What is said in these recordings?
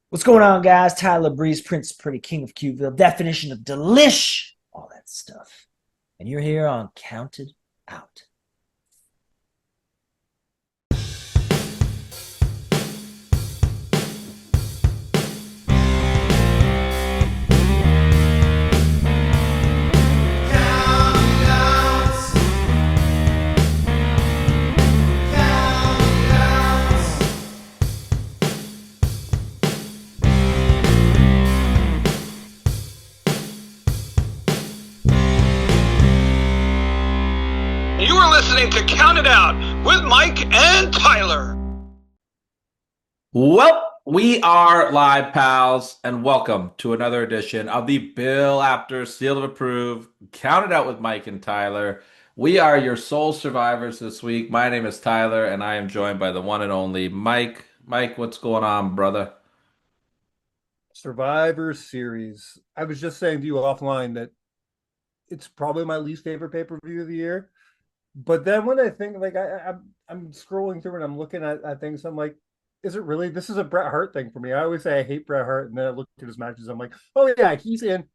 What's going on, guys? Tyler Breeze, Prince Pretty King of Qville, definition of delish, all that stuff. And you're here on Counted Out. You are listening to Count It Out with Mike and Tyler. Well, we are live, pals, and welcome to another edition of the Bill After Seal of Approve. Count It Out with Mike and Tyler. We are your sole survivors this week. My name is Tyler, and I am joined by the one and only Mike. Mike, what's going on, brother? Survivor Series. I was just saying to you offline that it's probably my least favorite pay-per-view of the year. But then when I think like I'm scrolling through and I'm looking at things, I'm like, is it really? This is a Bret Hart thing for me. I always say I hate Bret Hart, and then I look at his matches, I'm like, oh yeah, he's in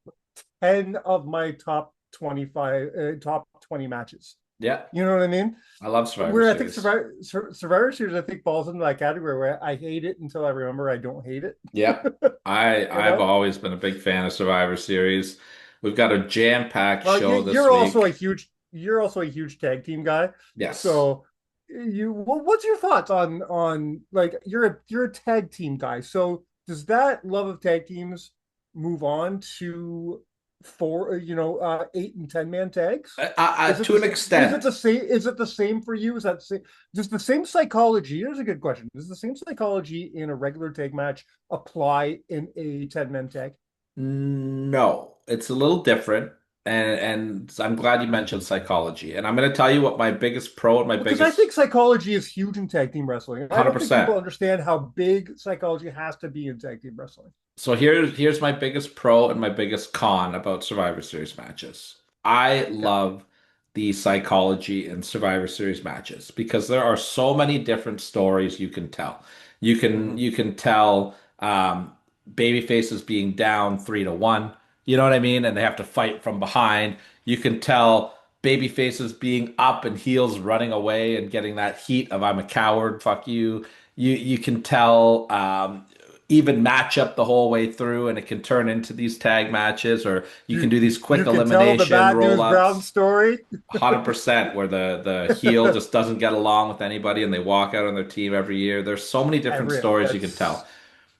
10 of my top 20 matches. Yeah, You know what I mean? I love Survivor Where I think Series. Survivor Series, I think falls into that category where I hate it until I remember I don't hate it. Yeah, You I've know? always been a big fan of Survivor Series. We've got a jam-packed Well, show this week. you're also a huge tag team guy. Yes. So what's your thoughts on like you're a tag team guy. So does that love of tag teams move on to four 8 and 10 man tags? Is it To an is it extent. the same? Is it the same for you? Is that does the same psychology? Here's a good question. Does the same psychology in a regular tag match apply in a 10 man tag? No, it's a little different, and I'm glad you mentioned psychology. And I'm going to tell you what my biggest pro and my Because I biggest think psychology is huge in tag team wrestling. I don't think 100%. people understand how big psychology has to be in tag team wrestling. So here's my biggest pro and my biggest con about Survivor Series matches. I Okay. love the psychology in Survivor Series matches because there are so many different stories you can tell. You can Mhm. you can tell baby faces being down 3-1. You know what I mean? And they have to fight from behind. You can tell baby faces being up and heels running away and getting that heat of I'm a coward, fuck you. You can tell even matchup the whole way through, and it can turn into these tag matches, or you can You do these quick you can tell the elimination bad roll news Brown ups. story. 100% where the heel just doesn't get along with anybody and they walk out on their team every year. There's so many different Every stories you can that's tell.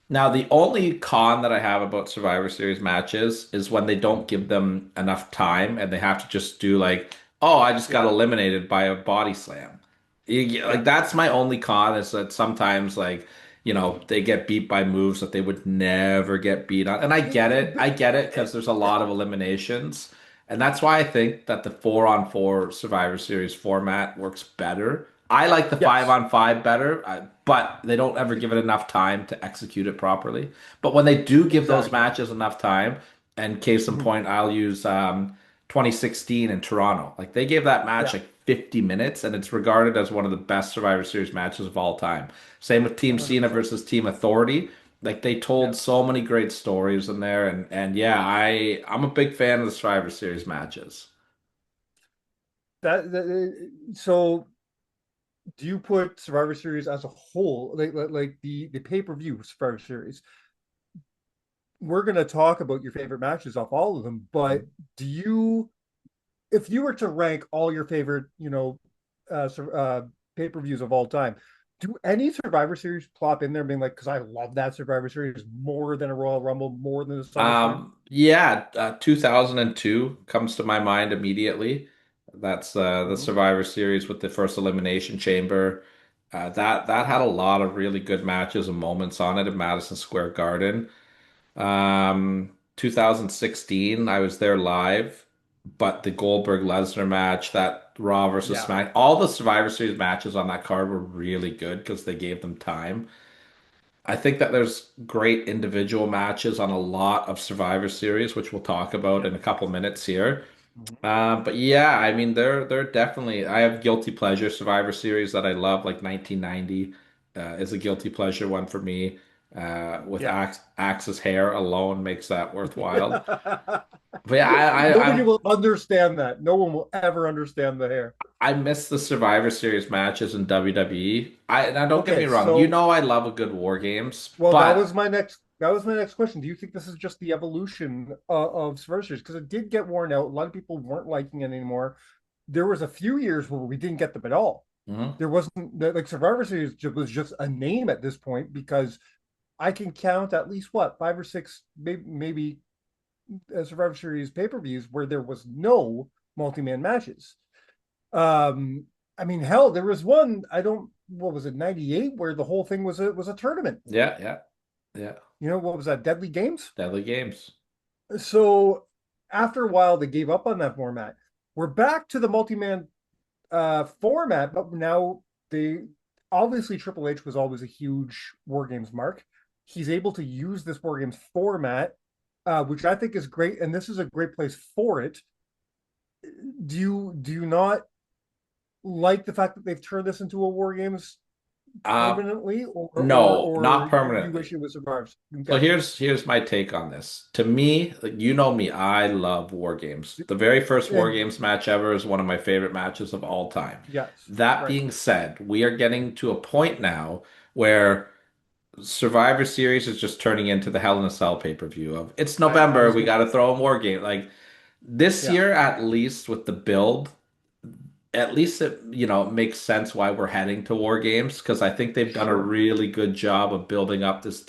Now, the only con that I have about Survivor Series matches is when they don't give them enough time and they have to just do like, oh, I just got yeah, eliminated by a body slam. yeah. Like that's my only con is that sometimes like, they get beat by moves that they would never get beat on. And I It- get it. it- I get it because there's a lot of eliminations. And that's why I think that the 4-on-4 Survivor Series format works better. I like the five yes. on five better, but they don't ever give it enough time to execute it properly. But when they do give those Exactly. matches enough time, and case in Mhm. point, I'll use 2016 in Toronto. Like they gave that match Yeah, like 50 minutes, and it's regarded as one of the best Survivor Series matches of all time. Same with Team Cena 100%. versus Team Authority. Like they told Yes. so many great stories in there, and yeah, I'm a big fan of the Survivor Series matches. So do you put Survivor Series as a whole, like the pay-per-view Survivor Series? We're going to talk about your favorite matches off all of them, but do you, if you were to rank all your favorite, pay-per-views of all time, do any Survivor Series plop in there being like, because I love that Survivor Series more than a Royal Rumble, more than a SummerSlam? Yeah, 2002 comes to my mind immediately. That's the Mhm. Survivor Series with the first Elimination Chamber. That had a lot of really good matches and moments on it in Madison Square Garden. 2016, I was there live, but the Goldberg Lesnar match, that Raw versus Yeah. Smack, all the Survivor Series matches on that card were really good because they gave them time. I think that there's great individual matches on a lot of Survivor Series, which we'll talk about in a couple minutes here. Mhm. But yeah, I mean, they're definitely. I have guilty pleasure Survivor Series that I love, like 1990 is a guilty pleasure one for me. with Yeah. Axe's hair alone makes that worthwhile. Nobody But yeah, will understand that. No one will ever understand the hair. I miss the Survivor Series matches in WWE. Now don't get me Okay, wrong, you so know I love a good War Games, well, but that was my next question. Do you think this is just the evolution of Survivor Series? Because it did get worn out. A lot of people weren't liking it anymore. There was a few years where we didn't get them at all. Mhm. There wasn't like Survivor Series was just a name at this point because I can count at least what 5 or 6 maybe Survivor Series pay-per-views where there was no multi-man matches. Um, I mean, hell, there was one. I don't. What was it? 98, where the whole thing was a tournament. Yeah, yeah, yeah. You know what was that? Deadly Games. Deadly Games. So after a while, they gave up on that format. We're back to the multi-man format, but now they obviously Triple H was always a huge War Games mark. He's able to use this War Games format, which I think is great, and this is a great place for it. Do you not like the fact that they've turned this into a War Games Uh, permanently, or no, not you wish permanently. it was survived? So Okay. here's my take on this. To me, like, you know me, I love War Games. The very first War And Games match ever is one of my favorite matches of all time. yes, That right. being said, we are getting to a point now where Survivor Series is just turning into the Hell in a Cell pay-per-view of it's I November, was we gonna got to throw a War Game. Like this yeah, year, at least with the build, at least it makes sense why we're heading to War Games because I think they've done a sure. really good job of building up this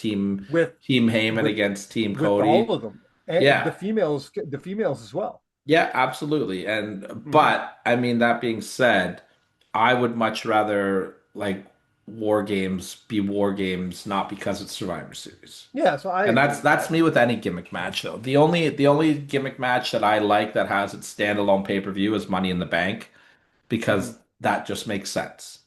With Team Heyman with against Team with all Cody. of them. And Yeah, the females as well. yeah, absolutely. And Mhm. but I mean that being said, I would much rather like War Games be War Games, not because it's Survivor Series. Yeah, so I And agree that's with that's that. me with any gimmick match though. The only gimmick match that I like that has its standalone pay-per-view is Money in the Bank because Mhm. that just makes sense.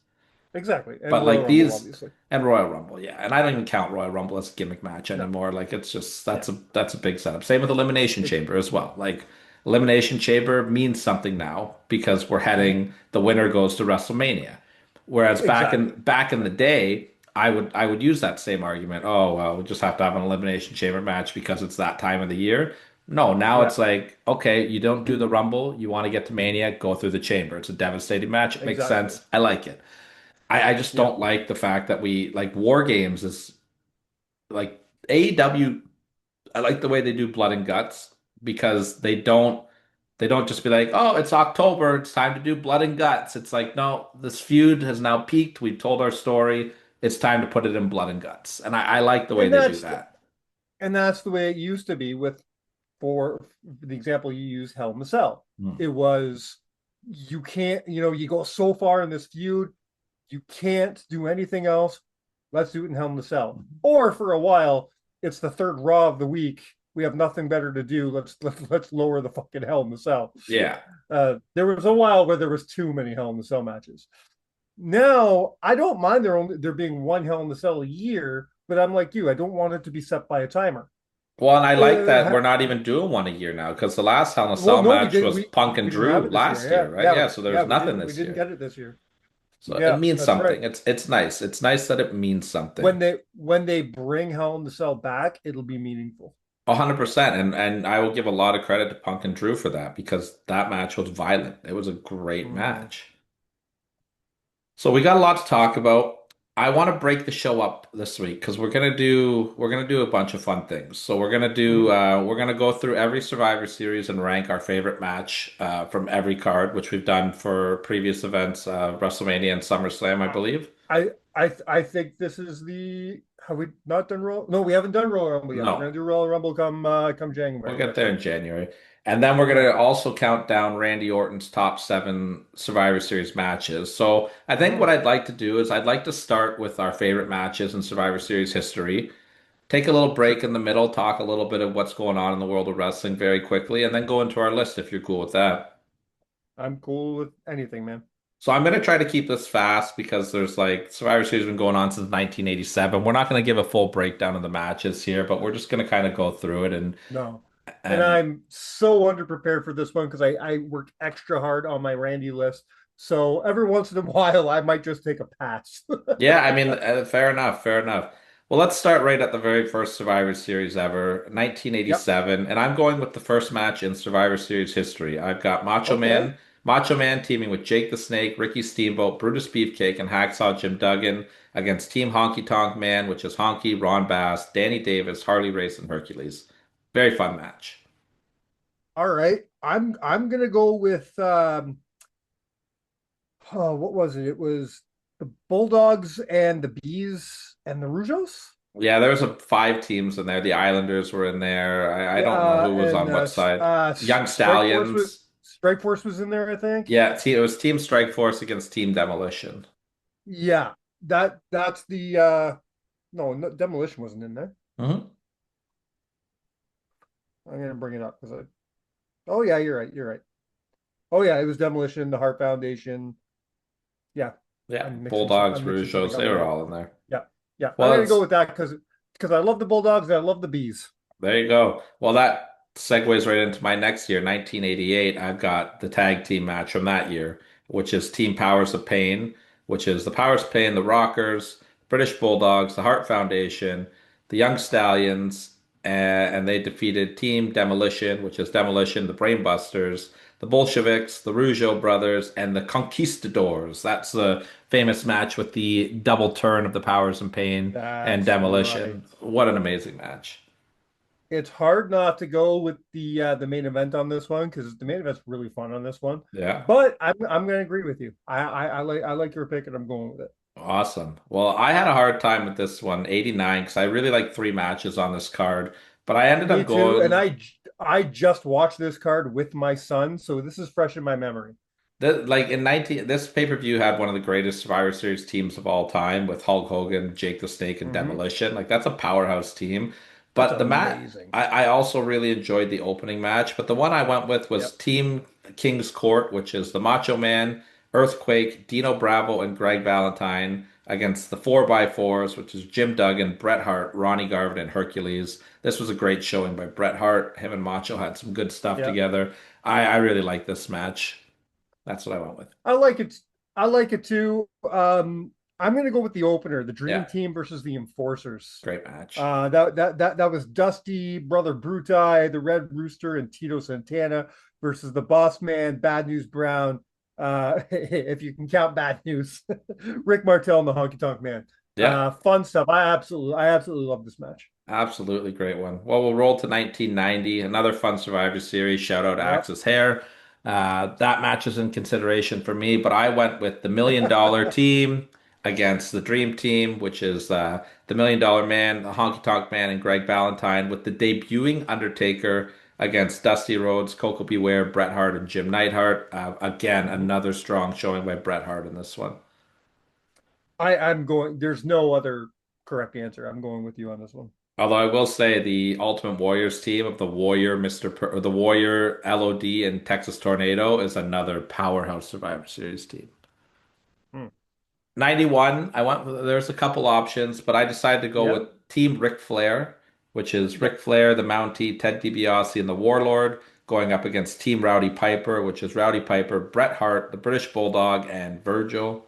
Exactly. And But Royal like Rumble, these obviously. and Royal Rumble, yeah. And I don't even count Royal Rumble as a gimmick match No. anymore. Like it's just Yeah. that's a big setup. Same with Elimination It, Chamber as well. Like Elimination Chamber means something now because we're mhm. heading the winner goes to WrestleMania. Whereas Exactly. back in the day, I would use that same argument. Oh well, we just have to have an Elimination Chamber match because it's that time of the year. No, now Yeah. it's like, okay, you don't do the Rumble, you want to get to Mania, go through the Chamber. It's a devastating match. It makes Exactly. sense. I like it. I just Yeah. don't like the fact that we like War Games is like AEW. I like the way they do Blood and Guts because they don't just be like, oh, it's October, it's time to do Blood and Guts. It's like, no, this feud has now peaked. We've told our story. It's time to put it in Blood and Guts, and I like the way And they do that's that. the way it used to be with for the example you use, Hell in the Cell. Hmm. It was you can't, you go so far in this feud, you can't do anything else. Let's do it in Hell in the Cell. Or for a while, it's the third Raw of the week. We have nothing better to do. Let's lower the fucking Hell in the Cell. Yeah, There was a while where there was too many Hell in the Cell matches. Now I don't mind there being one Hell in the Cell a year, but I'm like you. I don't want it to be set by a timer. well, and I like that Uh, we're not even doing one a year now because the last Hell in a well, Cell no, we match did. was Punk and We didn't have Drew it this year. last Yeah, year, right? Yeah, so yeah. there's nothing We this didn't year. get it this year. So it Yeah, means that's right. something. It's nice. It's nice that it means something. When they bring Hell in the Cell back, it'll be meaningful. 100%. And I will give a lot of credit to Punk and Drew for that because that match was violent. It was a great Mm-hmm. match. So we got a lot to talk about. I want to break the show up this week because we're gonna do a bunch of fun things. So Mm-hmm. we're gonna go through every Survivor Series and rank our favorite match from every card, which we've done for previous events, WrestleMania and SummerSlam, I believe. I think this is the have we not done Royal? No, we haven't done Royal Rumble yet. We're No. gonna do Royal Rumble come We'll January. get That's there in right. January. And then we're going Yeah. to also count down Randy Orton's top 7 Survivor Series matches. So I think what Mm. I'd like to do is I'd like to start with our favorite matches in Survivor Series history, take a little break Sure. in the middle, talk a little bit of what's going on in the world of wrestling very quickly, and then go into our list if you're cool with that. I'm cool with anything, man. So I'm going to try to keep this fast because there's like Survivor Series has been going on since 1987. We're not going to give a full breakdown of the matches here, but we're just going to kind of go through it No. And and I'm so underprepared for this one because I worked extra hard on my Randy list. So every once in a while, I might just take a pass. yeah, I mean, fair enough, fair enough. Well, let's start right at the very first Survivor Series ever, Yep. 1987, and I'm going with the first match in Survivor Series history. I've got Okay. Macho Man teaming with Jake the Snake, Ricky Steamboat, Brutus Beefcake, and Hacksaw Jim Duggan against Team Honky Tonk Man, which is Honky, Ron Bass, Danny Davis, Harley Race, and Hercules. Very fun match. All right. I'm gonna go with oh, what was it? It was the Bulldogs and the Bees and the Rougeos. Yeah, there was five teams in there. The Islanders were in there. I Yeah, don't know who was and on what side. Young Strike Force was Stallions. Strike Force was in there, I think. Yeah, it was Team Strike Force against Team Demolition. Yeah, that's the no, no, Demolition wasn't in there. Mhm. I'm gonna bring it up because I oh yeah, you're right, you're right. Oh yeah, it was Demolition, the Heart Foundation. Yeah, Yeah, Bulldogs, I'm mixing something Rougeos, up they were there. all in there. Yeah, yeah. I'm Well, gonna go it's with that because I love the Bulldogs and I love the Bees. there you go. Well, that segues right into my next year, 1988. I've got the tag team match from that year, which is Team Powers of Pain, which is the Powers of Pain, the Rockers, British Bulldogs, the Heart Foundation, the Young Stallions, and they defeated Team Demolition, which is Demolition, the Brainbusters, the Bolsheviks, the Rougeau brothers, and the Conquistadors. That's the famous match with the double turn of the Powers of Pain and That's right. Demolition. What an amazing match. It's hard not to go with the main event on this one because the main event's really fun on this one. Yeah. But I'm gonna agree with you. I like your pick and I'm going with it. Awesome. Well, I had a hard time with this one, 89, because I really like three matches on this card, but I ended Me up too. And going I just watched this card with my son, so this is fresh in my memory. like in 19 this pay-per-view had one of the greatest Survivor Series teams of all time with Hulk Hogan, Jake the Snake, and Hmm. Demolition. Like that's a powerhouse team. That's But the match amazing. I also really enjoyed the opening match, but the one I went with was Yep. Team King's Court, which is the Macho Man, Earthquake, Dino Bravo, and Greg Valentine against the 4x4s, which is Jim Duggan, Bret Hart, Ronnie Garvin, and Hercules. This was a great showing by Bret Hart. Him and Macho had some good stuff Yep. together. I really like this match. That's what I went with. I like it. I like it too. I'm gonna go with the opener, the Dream Yeah, Team versus the Enforcers. great match. That was Dusty, Brother Brutai, the Red Rooster, and Tito Santana versus the Boss Man, Bad News Brown. If you can count Bad News, Rick Martel and the Honky Tonk Man. Yeah, Fun stuff. I absolutely love this match. absolutely great one. Well, we'll roll to 1990, another fun Survivor Series. Shout out Yep. Axis Hair. That match is in consideration for me, but I went with the $1 million team against the Dream Team, which is the $1 million Man, the Honky Tonk Man, and Greg Valentine, with the debuting Undertaker against Dusty Rhodes, Coco Beware, Bret Hart, and Jim Neidhart. Again, Mhm. another strong showing by Bret Hart in this one. I'm going. There's no other correct answer. I'm going with you on this one. Although I will say the Ultimate Warriors team of the Warrior, or the Warrior, LOD, and Texas Tornado is another powerhouse Survivor Series team. Hmm. 91, there's a couple options, but I decided to go with Yep. Team Ric Flair, which is Ric Yep. Flair, the Mountie, Ted DiBiase, and the Warlord, going up against Team Rowdy Piper, which is Rowdy Piper, Bret Hart, the British Bulldog, and Virgil.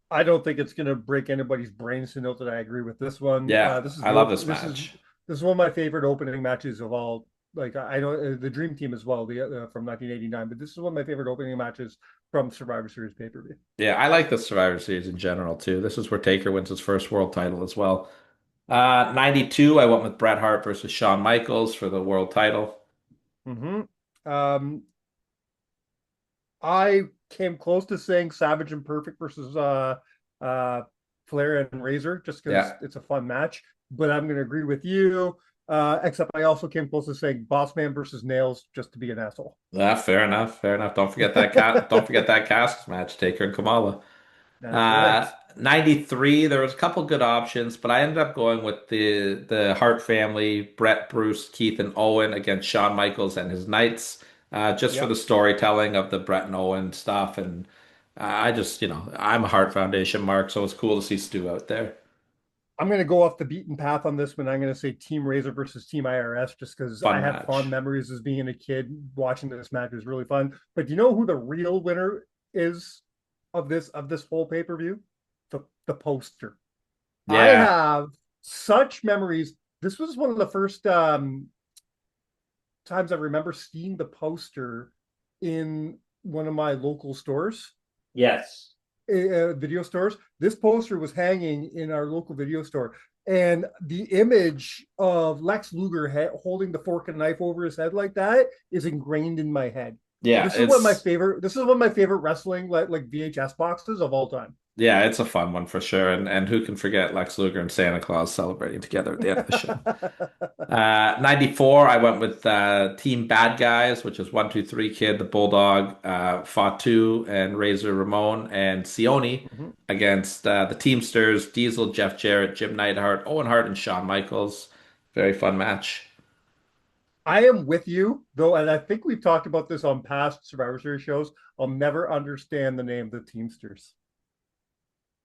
I don't think it's going to break anybody's brains to note that I agree with this one. Yeah, This is I the love this this is match. this is one of my favorite opening matches of all. Like I know the Dream Team as well, the from 1989, but this is one of my favorite opening matches from Survivor Series pay-per-view. Yeah, I like the Survivor Series in general too. This is where Taker wins his first world title as well. 92, I went with Bret Hart versus Shawn Michaels for the world title. Hmm. Um, I came close to saying Savage and Perfect versus uh Flair and Razor just because Yeah. it's a fun match, but I'm going to agree with you. Except I also came close to saying Boss Man versus Nails just to be an asshole. Yeah, fair enough. Fair enough. Don't forget that Casks match, Taker and Kamala. That's right. 93, there was a couple good options, but I ended up going with the Hart family, Brett, Bruce, Keith, and Owen against Shawn Michaels and his Knights, just for the Yep. storytelling of the Brett and Owen stuff. And I just, I'm a Hart Foundation mark, so it's cool to see Stu out there. I'm going to go off the beaten path on this one. I'm going to say Team Razor versus Team IRS just because I Fun have fond match. memories as being a kid watching this match. It was really fun. But do you know who the real winner is of this whole pay-per-view? The poster. I Yeah. have such memories. This was one of the first times I remember seeing the poster in one of my local stores, Yes. video stores. This poster was hanging in our local video store, and the image of Lex Luger holding the fork and knife over his head like that is ingrained in my head. Yeah, This is one of my it's favorite. This is one of my favorite wrestling like VHS boxes of all time. yeah, it's a fun one for sure. And who can forget Lex Luger and Santa Claus celebrating together at the end of the show? 94, I went with Team Bad Guys, which is 1, 2, 3 Kid, the Bulldog, Fatu, and Razor Ramon, and Sione Mhm. against the Teamsters, Diesel, Jeff Jarrett, Jim Neidhart, Owen Hart, and Shawn Michaels. Very fun match. I am with you though, and I think we've talked about this on past Survivor Series shows. I'll never understand the name the Teamsters.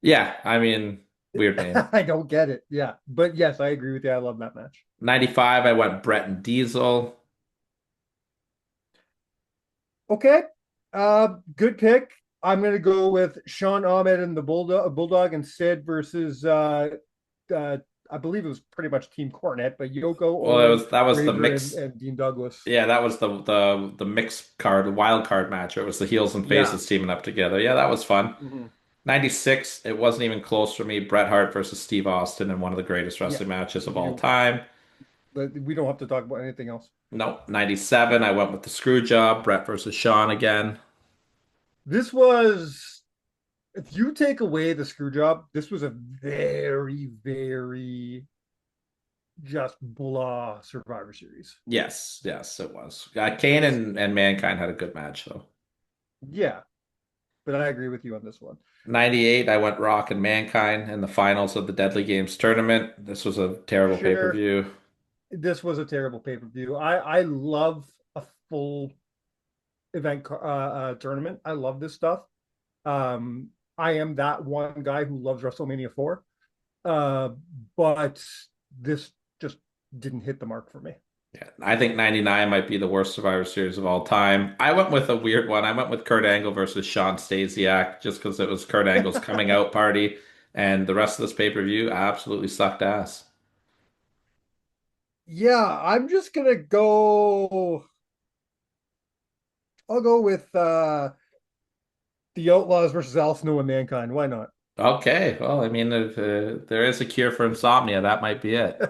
Yeah, I mean, weird name. I don't get it. Yeah, but yes, I agree with you. I love that match. 95, I went Brett and Diesel. Okay, good pick. I'm gonna go with Sean Ahmed and the Bulldog and Sid versus uh, I believe it was pretty much Team Cornette, but Yoko, Well, it Owen, was that was the Razor, mix. and Dean Douglas. Yeah, that was the mixed card, the wild card match. It was the heels and Yeah. faces teaming up together. Yeah, that was fun. Mhm. 96, it wasn't even close for me. Bret Hart versus Steve Austin in one of the greatest Yeah. wrestling matches of all You, time. but we don't have to talk about anything else. Nope. 97, I went with the screw job. Bret versus Shawn again. This was, if you take away the screw job, this was a very, very just blah Survivor Series. Yes, yes, it was. Kane and Mankind had a good match, though. Yeah, but I agree with you on this one. 98, I went Rock and Mankind in the finals of the Deadly Games tournament. This was a terrible Sure, pay-per-view. this was a terrible pay-per-view. I love a full event tournament. I love this stuff. I am that one guy who loves WrestleMania 4. Uh, but this just didn't hit the mark for me. Yeah, I think 99 might be the worst Survivor Series of all time. I went with a weird one. I went with Kurt Angle versus Sean Stasiak just because it was Kurt Angle's coming out party, and the rest of this pay-per-view absolutely sucked ass. Yeah, I'm just gonna go. I'll go with the Outlaws versus Al Snow and Mankind. Why not? Okay, well, I mean, if there is a cure for insomnia, that might be it.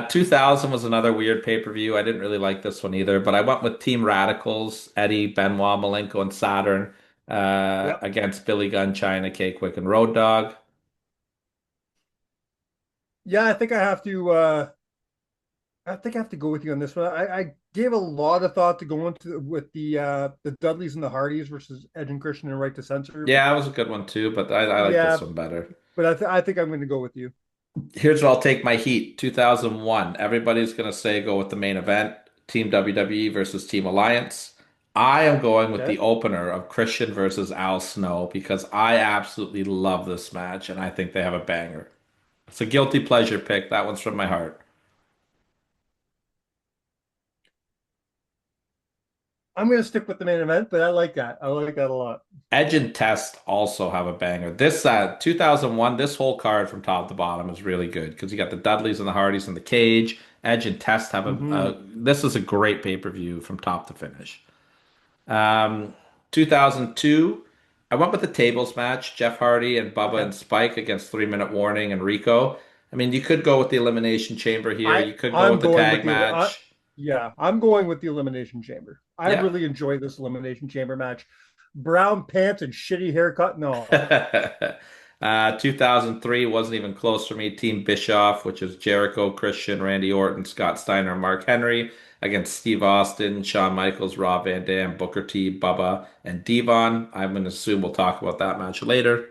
2000 was another weird pay-per-view. I didn't really like this one either, but I went with Team Radicals, Eddie, Benoit, Malenko, and Saturn Yep. against Billy Gunn, China, K-Quick, and Road Dogg. Yeah, I think I have to. I think I have to go with you on this one. I gave a lot of thought to going to with the Dudleys and the Hardys versus Edge and Christian and Right to Censor. Yeah, that was a good one too, but I like Yeah, this one better. but I think I'm going to go with you. Here's where I'll take my heat. 2001. Everybody's going to say go with the main event, Team WWE versus Team Alliance. I am going with the Okay. opener of Christian versus Al Snow because I absolutely love this match and I think they have a banger. It's a guilty pleasure pick. That one's from my heart. I'm going to stick with the main event, but I like that. I like that a lot. Edge and Test also have a banger. This 2001, this whole card from top to bottom is really good because you got the Dudleys and the Hardys in the cage. Edge and Test have Hmm. this is a great pay-per-view from top to finish. 2002, I went with the tables match, Jeff Hardy and Bubba Okay. and Spike against 3 Minute Warning and Rico. I mean, you could go with the Elimination Chamber here. You could go I'm with the going with tag the match. yeah, I'm going with the Elimination Chamber. I Yeah. really enjoy this Elimination Chamber match. Brown pants and shitty haircut and all. 2003 wasn't even close for me. Team Bischoff, which is Jericho, Christian, Randy Orton, Scott Steiner, Mark Henry against Steve Austin, Shawn Michaels, Rob Van Dam, Booker T, Bubba, and Devon. I'm going to assume we'll talk about that match later.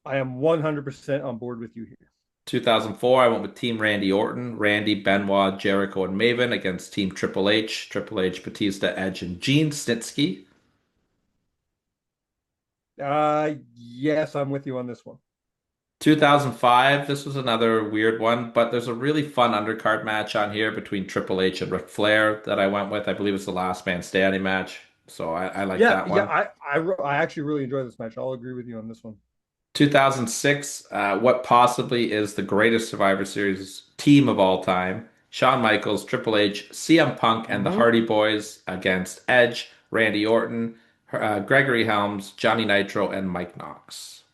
I am 100% on board with you here. 2004, I went with Team Randy Orton, Randy, Benoit, Jericho, and Maven against Team Triple H, Batista, Edge, and Gene Snitsky. Yes, I'm with you on this one. 2005, this was another weird one, but there's a really fun undercard match on here between Triple H and Ric Flair that I went with. I believe it's the last man standing match. So I like Yeah, that yeah, one. I actually really enjoy this match. I'll agree with you on this one. 2006, what possibly is the greatest Survivor Series team of all time? Shawn Michaels, Triple H, CM Punk, and the Hmm. Hardy Boys against Edge, Randy Orton, Gregory Helms, Johnny Nitro, and Mike Knox.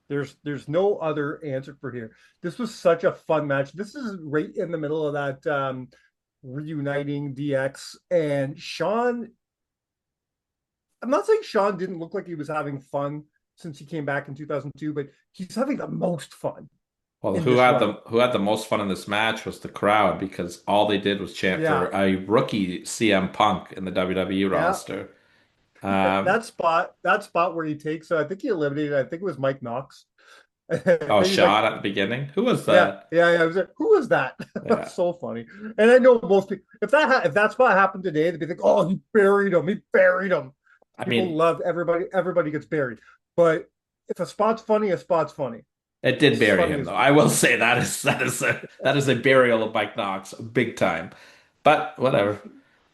There's no other answer for here. This was such a fun match. This is right in the middle of that reuniting DX and Sean. I'm not saying Sean didn't look like he was having fun since he came back in 2002, but he's having the most fun Well, in this run. who had the most fun in this match was the crowd because all they did was chant for Yeah, a rookie CM Punk in the WWE yeah. roster. Um, That spot where he takes, I think he eliminated, I think it was Mike Knox. And oh, he's like, Sean at the beginning. Who was yeah, that? yeah, yeah. I was like, who is that? Yeah, That's so funny. And I know most people, if that spot happened today, they'd be like, oh, he buried him. He buried him. I People mean, love everybody gets buried. But if a spot's funny, a spot's funny. it did This is bury funny him as though. well. I will say that is a burial of Mike Knox, big time. But whatever.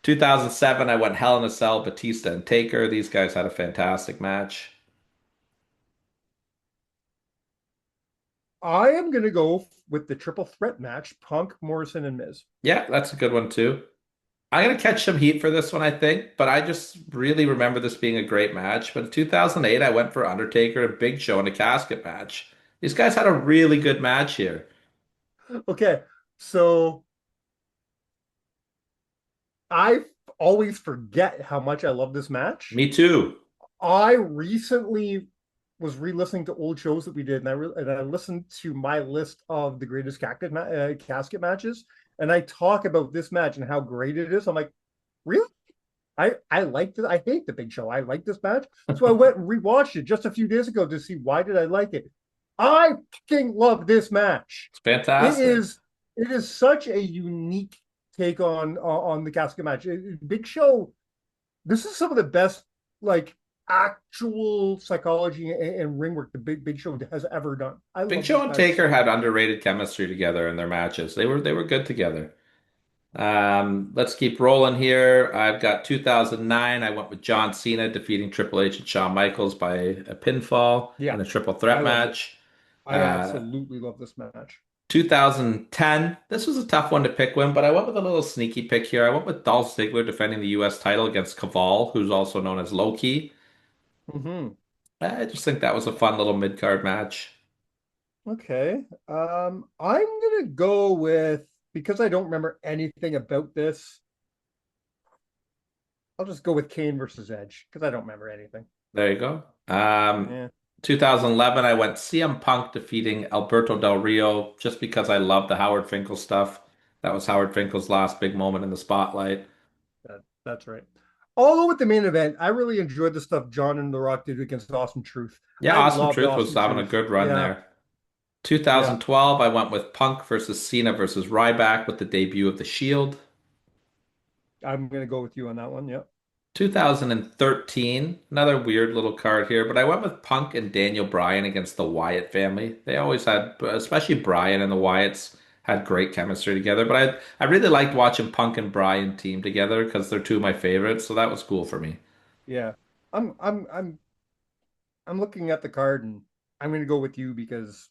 2007, I went Hell in a Cell, Batista and Taker. These guys had a fantastic match. I am gonna go with the triple threat match: Punk, Morrison, and Miz. Yeah, that's a good one too. I'm gonna catch some heat for this one, I think, but I just really remember this being a great match. But in 2008, I went for Undertaker, a Big Show, and a casket match. These guys had a really good match here. Okay, so I always forget how much I love this match. Me too. I recently was re-listening to old shows that we did, and I listened to my list of the greatest casket matches, and I talk about this match and how great it is. I'm like, really? I like this. I hate the Big Show. I like this match, so I went and rewatched it just a few days ago to see why did I like it. I fucking love this match. It's It fantastic. is it is such a unique take on the casket match. Big Show. This is some of the best like actual psychology and ring work the Big Show has ever done. I Big love Show this and match Taker so had much. underrated chemistry together in their matches. They were good together. Let's keep rolling here. I've got 2009. I went with John Cena defeating Triple H and Shawn Michaels by a pinfall Yeah, in a triple I threat love this. match. I Uh, absolutely love this match. 2010. This was a tough one to pick one, but I went with a little sneaky pick here. I went with Dolph Ziggler defending the U.S. title against Caval, who's also known as Loki. Hmm. I just think that was a fun little mid-card match. Okay. I'm gonna go with because I don't remember anything about this. I'll just go with Kane versus Edge because I don't remember anything. There you go. Yeah. 2011, I went CM Punk defeating Alberto Del Rio just because I love the Howard Finkel stuff. That was Howard Finkel's last big moment in the spotlight. That's right. Although with the main event, I really enjoyed the stuff John and The Rock did against Awesome Truth. Yeah, I Awesome loved Truth was Awesome having a Truth. good run Yeah, there. yeah. 2012, I went with Punk versus Cena versus Ryback with the debut of the Shield. I'm gonna go with you on that one. Yeah. 2013, another weird little card here, but I went with Punk and Daniel Bryan against the Wyatt family. They always had, especially Bryan and the Wyatts, had great chemistry together. But I really liked watching Punk and Bryan team together because they're two of my favorites. So that was cool for me. Yeah. I'm I'm I'm I'm looking at the card and I'm gonna go with you because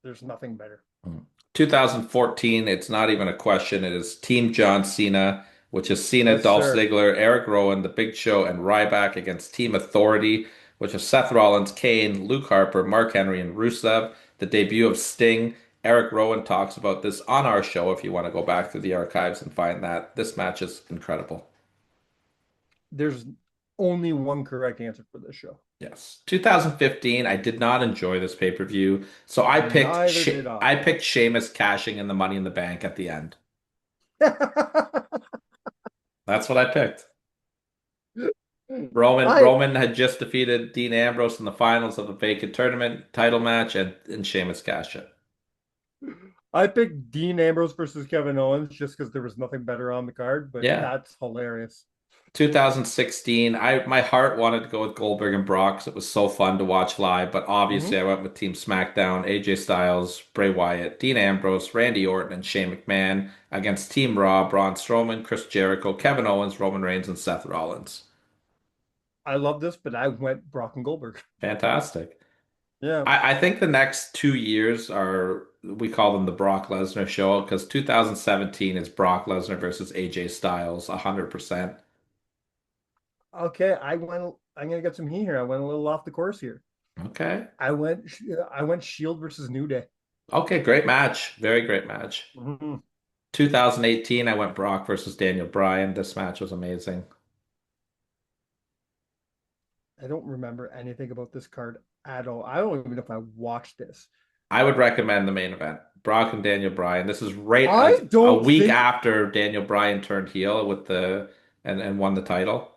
there's nothing better. Mm. 2014, it's not even a question. It is Team John Cena, which is Cena, Yes, Dolph sir. Ziggler, Eric Rowan, The Big Show, and Ryback against Team Authority, which is Seth Rollins, Kane, Luke Harper, Mark Henry, and Rusev. The debut of Sting. Eric Rowan talks about this on our show if you want to go back through the archives and find that. This match is incredible. There's only one correct answer for this show. Yes. 2015, I did not enjoy this pay-per-view, so Neither did I I. picked Sheamus cashing in the Money in the Bank at the end. That's what I picked. I Roman had just defeated Dean Ambrose in the finals of a vacant tournament title match, and Sheamus cashed it. I picked Dean Ambrose versus Kevin Owens just because there was nothing better on the card, but Yeah. that's hilarious. 2016, I my heart wanted to go with Goldberg and Brock 'cause it was so fun to watch live, but obviously Hmm. I went with Team SmackDown, AJ Styles, Bray Wyatt, Dean Ambrose, Randy Orton, and Shane McMahon against Team Raw, Braun Strowman, Chris Jericho, Kevin Owens, Roman Reigns, and Seth Rollins. I love this, but I went Brock and Goldberg. Fantastic. Yeah. I think the next 2 years are, we call them the Brock Lesnar show, because 2017 is Brock Lesnar versus AJ Styles, 100%. Okay, I'm gonna get some heat here. I went a little off the course here. Okay. I went Shield versus New Day. Okay, great match. Very great match. Mhm. 2018, I went Brock versus Daniel Bryan. This match was amazing. I don't remember anything about this card at all. I don't even know if I watched this. I would recommend the main event. Brock and Daniel Bryan. This is right I a don't week think after Daniel Bryan turned heel with the and won the title.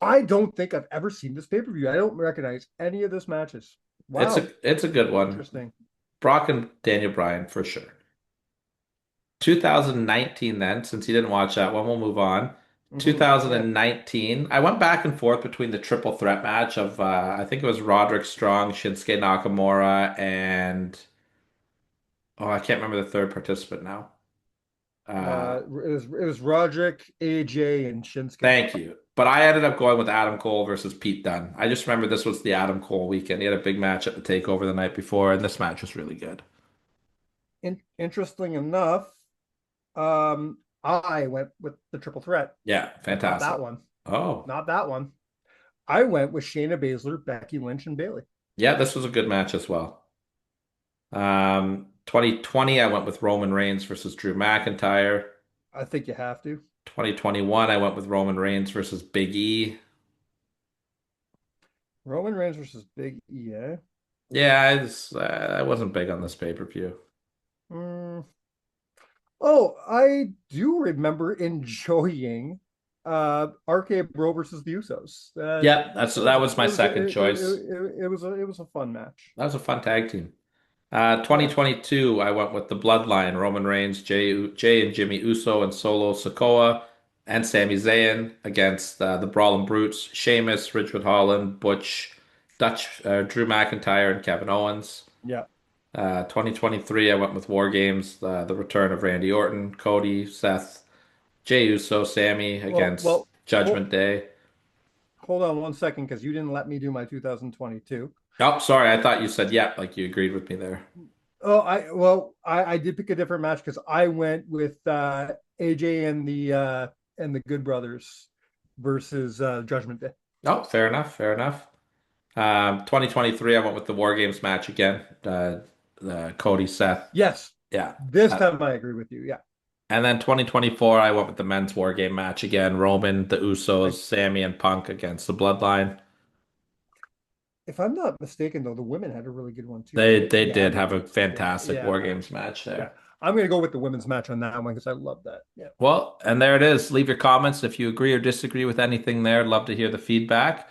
I don't think I've ever seen this pay-per-view. I don't recognize any of this matches. Wow, It's a good one. interesting. Brock and Daniel Bryan for sure. 2019 then, since you didn't watch that one, we'll move on. Yeah. 2019, I went back and forth between the triple threat match of I think it was Roderick Strong, Shinsuke Nakamura, and oh, I can't remember the third participant now. It was Roderick, AJ, and Shinsuke. Thank you. But I ended up going with Adam Cole versus Pete Dunne. I just remember this was the Adam Cole weekend. He had a big match at the Takeover the night before, and this match was really good. Interesting enough, I went with the triple threat. Yeah, Not fantastic. that one. Oh, Not that one. I went with Shayna Baszler, Becky Lynch, and Bayley. yeah, this was a good match as well. 2020, I went with Roman Reigns versus Drew McIntyre. I think you have to. 2021, I went with Roman Reigns versus Big E. Roman Reigns versus Big E. Eh? Yeah, I wasn't big on this pay-per-view. Mm. Oh, I do remember enjoying RK Bro versus the Usos. Yeah, that was my second choice. It was a fun match. That was a fun tag team. 2022, I went with the Bloodline, Roman Reigns, Jay and Jimmy Uso, and Solo Sikoa, and Sami Zayn against the Brawling Brutes, Sheamus, Ridgewood Holland, Butch, Drew McIntyre, and Kevin Owens. Yeah. 2023, I went with War Games, the return of Randy Orton, Cody, Seth, Jey Uso, Sammy against Well, hold, Judgment Day. hold on one second because you didn't let me do my 2022. Oh, sorry, I thought you said yep, like you agreed with me there. Oh, I did pick a different match because I went with AJ and the Good Brothers versus Judgment Day. Oh, fair enough, fair enough. 2023, I went with the War Games match again. Cody, Seth. Yes, Yeah. this time I agree with you. Yeah, And then 2024, I went with the men's War Game match again. Roman, the Usos, I, Sammy, and Punk against the Bloodline. if I'm not mistaken, though, the women had a really good one too. They Yeah, did have a fantastic yeah, War Games match yeah. there. I'm gonna go with the women's match on that one because I love that. Yeah. Well, and there it is. Leave your comments if you agree or disagree with anything there. I'd love to hear the feedback.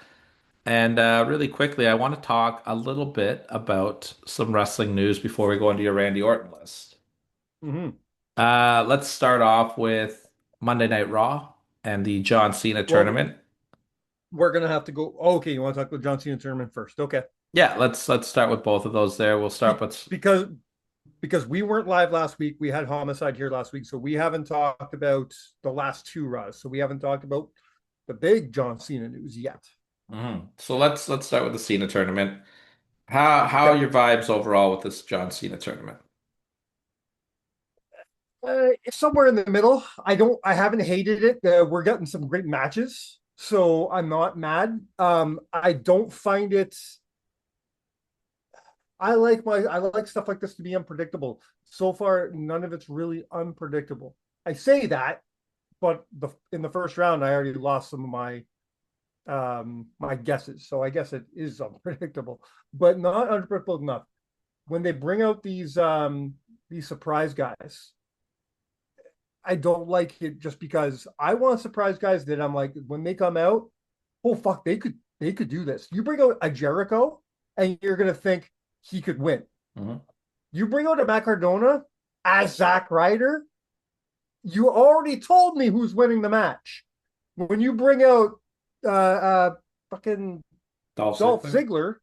And really quickly, I want to talk a little bit about some wrestling news before we go into your Randy Orton list. Hmm. Let's start off with Monday Night Raw and the John Cena Well, tournament. we're gonna have to go. Okay, you want to talk about John Cena tournament first? Okay, Yeah, let's start with both of those there. We'll start with because we weren't live last week. We had Homicide here last week, so we haven't talked about the last two Raws. So we haven't talked about the big John Cena news yet. So let's start with the Cena tournament. How are Okay. your vibes overall with this John Cena tournament? It's somewhere in the middle. I haven't hated it. We're getting some great matches, so I'm not mad. I don't find it. I like stuff like this to be unpredictable. So far, none of it's really unpredictable. I say that, but in the first round, I already lost some of my guesses. So I guess it is unpredictable, but not unpredictable enough. When they bring out these surprise guys, I don't like it just because I want surprise guys that I'm like when they come out, oh fuck, they could do this. You bring out a Jericho and you're gonna think he could win. Mhm. You bring out a Matt Cardona as Zack Ryder, you already told me who's winning the match. When you bring out fucking Dolph Ziggler,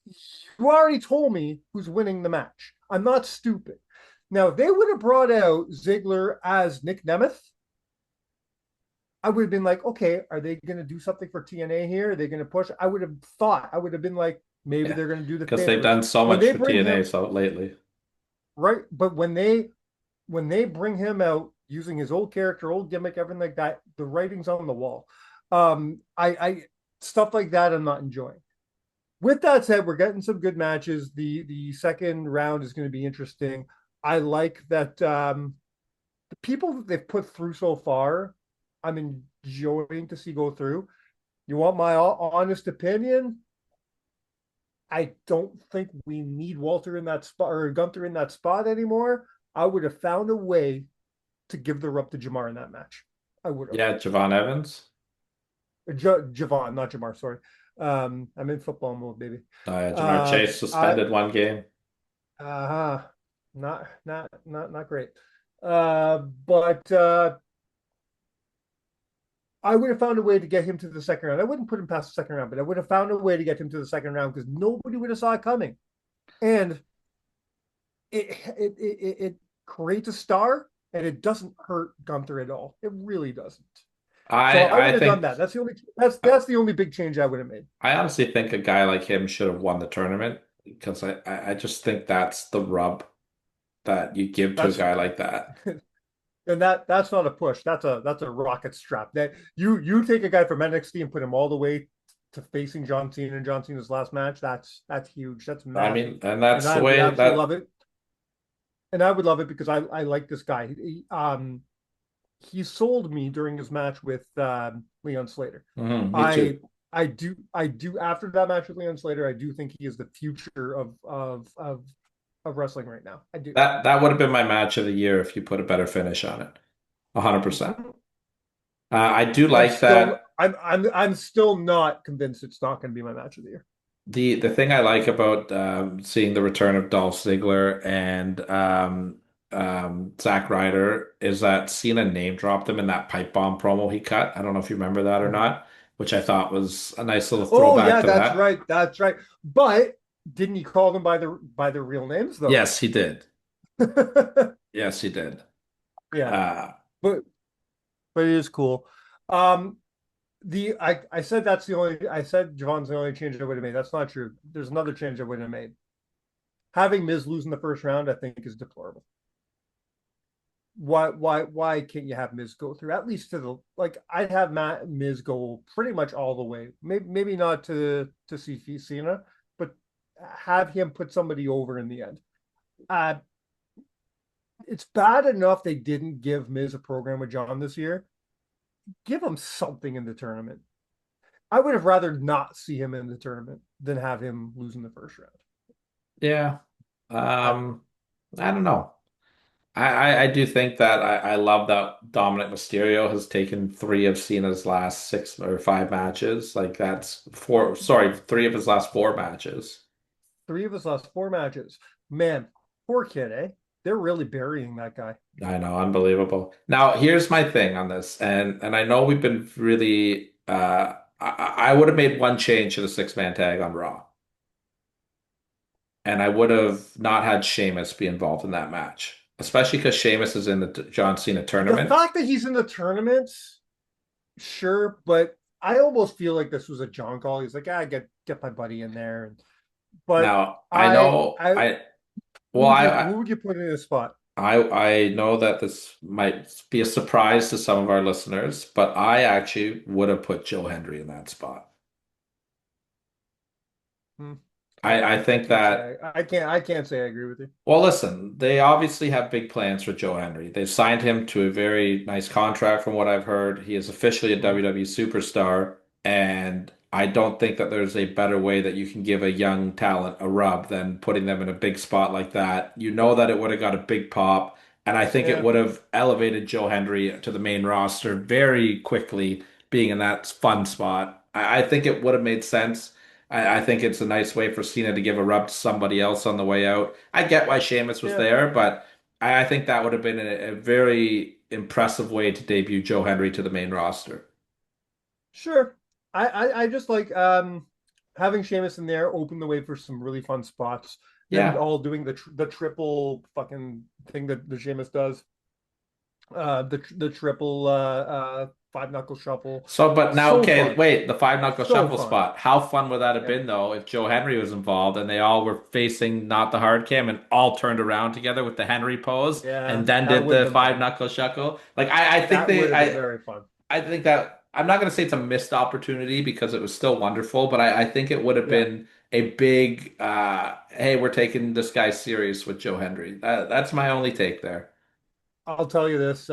you already told me who's winning the match. I'm not stupid. Now, if they would have brought out Ziggler as Nick Nemeth, I would have been like, okay, are they going to do something for TNA here? Are they going to push? I would have thought, I would have been like, maybe Yeah, they're going to do the because they've favors done so when much they for bring TNA him so lately. right. But when they bring him out using his old character, old gimmick, everything like that, the writing's on the wall. I stuff like that I'm not enjoying. With that said, we're getting some good matches. The second round is going to be interesting. I like that the people that they've put through so far, I'm enjoying to see go through. You want my honest opinion? I don't think we need Walter in that spot or Gunther in that spot anymore. I would have found a way to give the rub to Jamar in that match. I would have. Yeah, Javon Evans. Javon, not Jamar. Sorry. I'm in football mode, baby. Jamar Chase I suspended one game. uh not great. But I would have found a way to get him to the second round. I wouldn't put him past the second round, but I would have found a way to get him to the second round because nobody would have saw it coming. And it creates a star, and it doesn't hurt Gunther at all. It really doesn't. So I would I have done think that. That's the only big change I would have made. I honestly think a guy like him should have won the tournament because I just think that's the rub that you give to a That's guy like that. and that's not a push. That's a rocket strap. That you take a guy from NXT and put him all the way to facing John Cena in John Cena's last match. That's huge. That's I massive. mean, and And that's the I would way absolutely that love it. And I would love it because I like this guy. He sold me during his match with Leon Slater. me too. I do after that match with Leon Slater, I do think he is the future of wrestling right now. I do. That would have been my match of the year if you put a better finish on it. 100%. Mhm. I do like that. I'm still not convinced it's not going to be my match of the year. The thing I like about seeing the return of Dolph Ziggler and Zack Ryder is that Cena name dropped him in that pipe bomb promo he cut. I don't know if you remember that or Mhm. not, which I thought was a nice little Oh throwback yeah, to that's that. right. That's right. But didn't he call them by their real names though? Yes, he did. Yes, he did. Yeah, Uh, but it is cool. Um, I said that's the only I said Javon's the only change I would have made. That's not true. There's another change I would have made. Having Miz lose in the first round, I think, is deplorable. Why can't you have Miz go through at least to the like? I'd have Miz go pretty much all the way. Maybe not to see Cena, but have him put somebody over in the end. Uh, it's bad enough they didn't give Miz a program with John this year. Give him something in the tournament. I would have rather not see him in the tournament than have him lose in the first round. yeah. I don't know. I don't know. I do think that I love that Dominic Mysterio has taken three of Cena's last six or five matches. Like that's four, sorry, three of his last four matches. Three of his last four matches. Man, poor kid, eh? They're really burying that guy. I know, unbelievable. Now, here's my thing on this, and I know we've been really I would have made one change to the six-man tag on Raw. And I would have not had Sheamus be involved in that match, especially because Sheamus is in the John Cena The tournament. fact that he's in the tournament, sure, but I almost feel like this was a John call. He's like, get my buddy in there. But Now, I know I well who would you put in this spot? I know that this might be a surprise to some of our listeners, but I actually would have put Joe Hendry in that spot. Hmm. I think that I can't say I agree with you. well, listen, they obviously have big plans for Joe Hendry. They've signed him to a very nice contract from what I've heard. He is officially a Mhm. WWE superstar, and I don't think that there's a better way that you can give a young talent a rub than putting them in a big spot like that. You know that it would have got a big pop, and I think it Yeah, would have elevated Joe Hendry to the main roster very quickly, being in that fun spot. I think it would have made sense. I think it's a nice way for Cena to give a rub to somebody else on the way out. I get why Sheamus was yeah, there, but I think that would have been a very impressive way to debut Joe Hendry to the main roster. sure. I just like having Sheamus in there open the way for some really fun spots. Them Yeah. all doing the triple fucking thing that the Sheamus does. The triple five knuckle shuffle. So, but now, So okay, fun. wait, the five knuckle So shuffle fun. spot. How fun would that have Yeah. been though if Joe Henry was involved and they all were facing not the hard cam and all turned around together with the Henry pose Yeah, and then that did would have the been five fun. knuckle shuffle? Like I think That would they have been very fun. I think that I'm not going to say it's a missed opportunity because it was still wonderful, but I think it would have Yeah. been a big hey, we're taking this guy serious with Joe Henry. That's my only take there. I'll tell you this,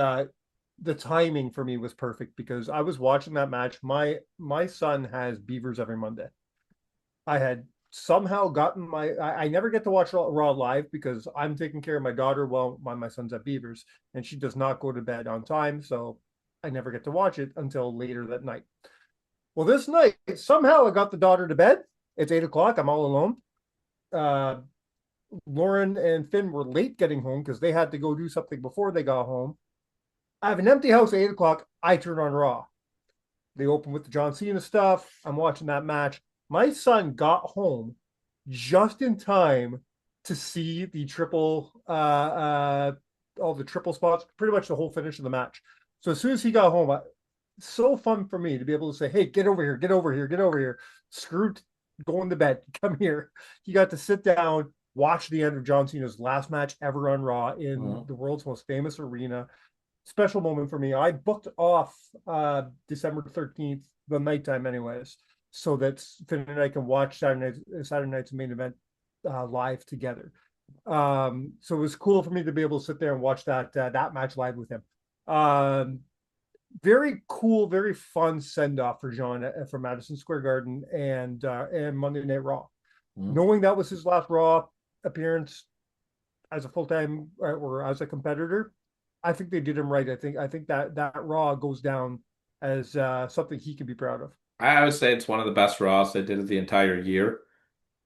the timing for me was perfect because I was watching that match. My son has beavers every Monday. I had somehow gotten I never get to watch Raw live because I'm taking care of my daughter while my son's at Beavers, and she does not go to bed on time, so I never get to watch it until later that night. Well, this night somehow I got the daughter to bed. It's 8 o'clock. I'm all alone. Uh, Lauren and Finn were late getting home because they had to go do something before they got home. I have an empty house at 8 o'clock. I turn on Raw. They open with the John Cena stuff. I'm watching that match. My son got home just in time to see the triple, all the triple spots, pretty much the whole finish of the match. So as soon as he got home, so fun for me to be able to say, "Hey, get over here, get over here, get over here." Screw going to bed. Come here. He got to sit down, watch the end of John Cena's last match ever on Raw in Mhm. the world's most famous arena. Special moment for me. I booked off December 13th, the nighttime anyways, so that Finn and I can watch Saturday night's main event live together. So it was cool for me to be able to sit there and watch that match live with him. Um, Very cool, very fun send off for John from Madison Square Garden and Monday Night Raw. Mhm. Knowing that was his last Raw appearance as a full time or as a competitor, I think they did him right. I think that Raw goes down as something he can be proud of. I would say it's one of the best Raws they did of the entire year.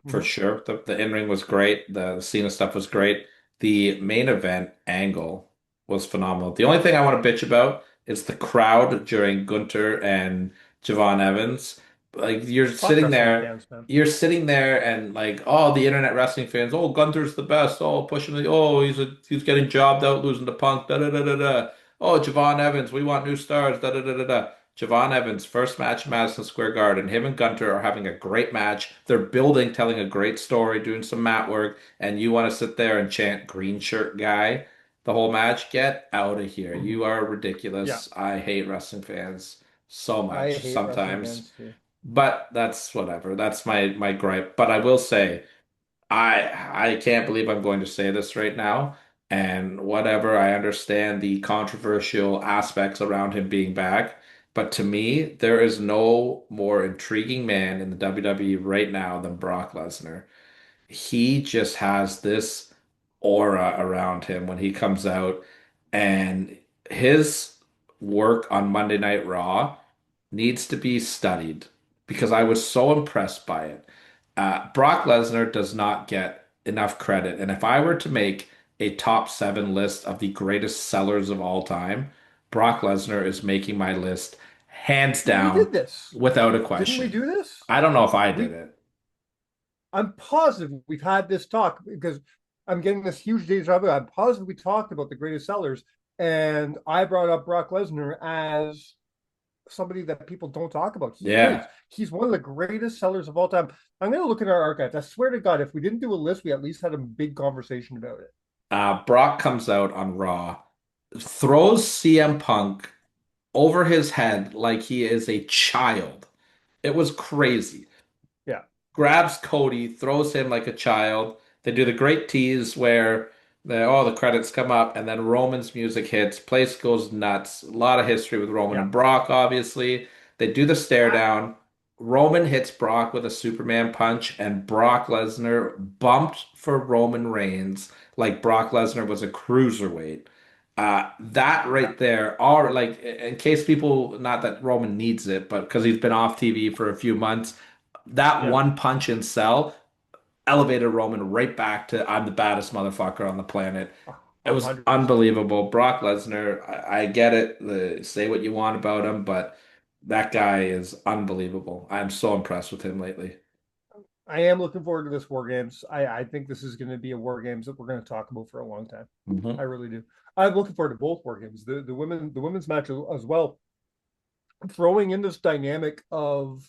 For Mm-hmm. sure. The in-ring was great. The Cena stuff was great. The main event angle was phenomenal. The only thing I want to bitch about is the crowd during Gunter and Javon Evans. Like Fuck wrestling fans, man. you're sitting there and like, oh, the internet wrestling fans, oh, Gunter's the best. Oh, pushing the, oh, he's getting jobbed out, losing to Punk. Da da da da da. Oh, Javon Evans, we want new stars. Da da da da da. Javon Evans, first match in Madison Square Garden. Him and Gunter are having a great match. They're building, telling a great story, doing some mat work, and you want to sit there and chant green shirt guy the whole match? Get out of here. Mm-hmm. You are Yeah, ridiculous. I hate wrestling fans so I much hate wrestling sometimes. fans too. But that's whatever. That's my gripe. But I will say I can't believe I'm going to say this right now. And whatever, I understand the controversial aspects around him being back. But to me, there is no more intriguing man in the WWE right now than Brock Lesnar. He just has this aura around him when he comes out, and his work on Monday Night Raw needs to be studied because I was so impressed by it. Brock Lesnar does not get enough credit. And if I were to make a top seven list of the greatest sellers of all time, Brock Lesnar is making my list hands We down did this, without a didn't we? question. Do this? I don't know if I did We it. I'm positive we've had this talk because I'm getting this huge deja vu. I'm positive we talked about the greatest sellers, and I brought up Brock Lesnar as somebody that people don't talk about. He Yeah. is. He's one of the greatest sellers of all time. I'm going to look at our archives. I swear to God, if we didn't do a list, we at least had a big conversation about it. Brock comes out on Raw, throws CM Punk over his head like he is a child. It was crazy. Yeah. Grabs Cody, throws him like a child. They do the great tease where the credits come up and then Roman's music hits. Place goes nuts. A lot of history with Roman Yeah. and Brock, obviously. They do the stare I, down. Roman hits Brock with a Superman punch, and Brock Lesnar bumped for Roman Reigns like Brock Lesnar was a cruiserweight. That yeah. right there, are like in case people, not that Roman needs it, but because he's been off TV for a few months, that Yeah. one punch in cell elevated Roman right back to I'm the baddest motherfucker on the planet. It was 100%. unbelievable. Brock Lesnar, I get it. Say what you want about him, but that guy is unbelievable. I'm so impressed with him lately. I am looking forward to this War Games. I think this is going to be a War Games that we're going to talk about for a long time. I Hmm. really do. I'm looking forward to both War Games. The women's match as well. throwing in this dynamic of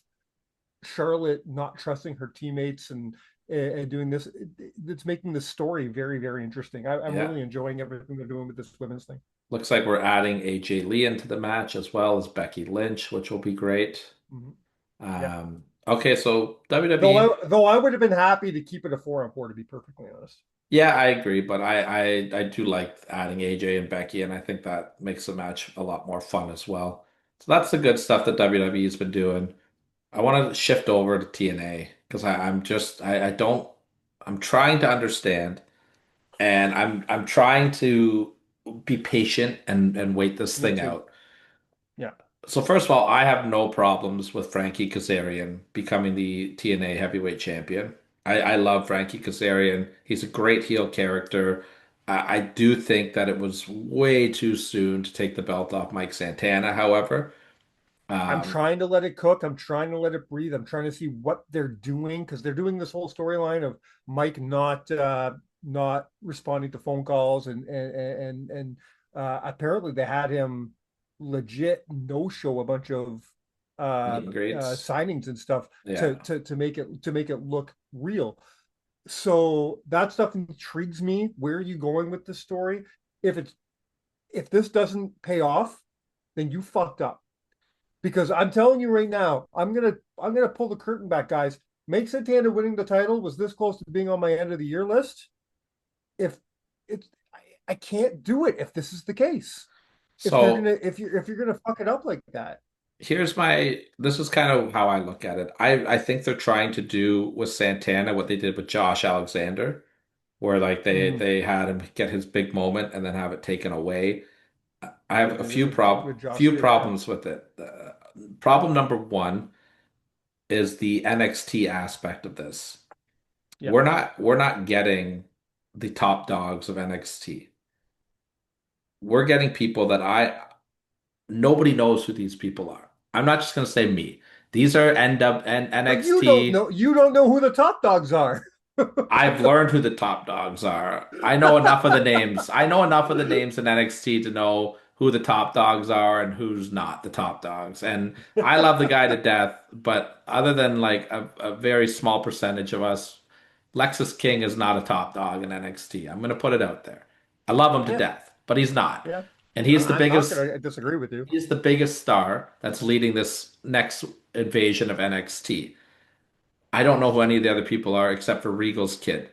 Charlotte not trusting her teammates and doing this, it's making the story very, very interesting. I'm Yeah. really enjoying everything they're doing with this women's thing. Looks like we're adding AJ Lee into the match as well as Becky Lynch, which will be great. Mm-hmm. Yeah. Okay, so Though WWE. I would have been happy to keep it a 4-on-4, to be perfectly honest. Yeah, I agree, but I do like adding AJ and Becky, and I think that makes the match a lot more fun as well. So that's the good stuff that WWE's been doing. I want to shift over to TNA because I'm just I don't I'm trying to understand, and I'm trying to be patient and wait this Me thing too. out. Yeah. So first of all, I have no problems with Frankie Kazarian becoming the TNA heavyweight champion. I love Frankie Kazarian. He's a great heel character. I do think that it was way too soon to take the belt off Mike Santana, however. I'm Um, trying to let it cook. I'm trying to let it breathe. I'm trying to see what they're doing because they're doing this whole storyline of Mike not responding to phone calls and apparently they had him legit no show a bunch of meet and greets. signings and stuff Yeah. to make it look real. So that stuff intrigues me. Where are you going with this story? If it's if this doesn't pay off, then you fucked up. Because I'm telling you right now, I'm gonna pull the curtain back, guys. Make Santana winning the title was this close to being on my end of the year list. If it's I can't do it if this is the case. So If you're gonna fuck it up like that. this is kind of how I look at it. I think they're trying to do with Santana what they did with Josh Alexander, where like Mhm. they had him get his big moment and then have it taken away. I What have a they did with Josh few did, yeah. problems with it. Problem number one is the NXT aspect of this. Yeah. We're not getting the top dogs of NXT. We're getting people that I nobody knows who these people are. I'm not just going to say me. These are But NXT. you don't know who the top dogs are. I've learned who the top dogs are. I know enough of the names. I know enough of the names in NXT to know who the top dogs are and who's not the top dogs. And I love the guy to death, but other than like a very small percentage of us, Lexus King is not a top dog in NXT. I'm going to put it out there. I love him to Yeah, death, but he's not. yeah. And he's the I'm not biggest gonna disagree with you. he's the biggest star that's leading this next invasion of NXT. I don't know who any of the other people are except for Regal's kid.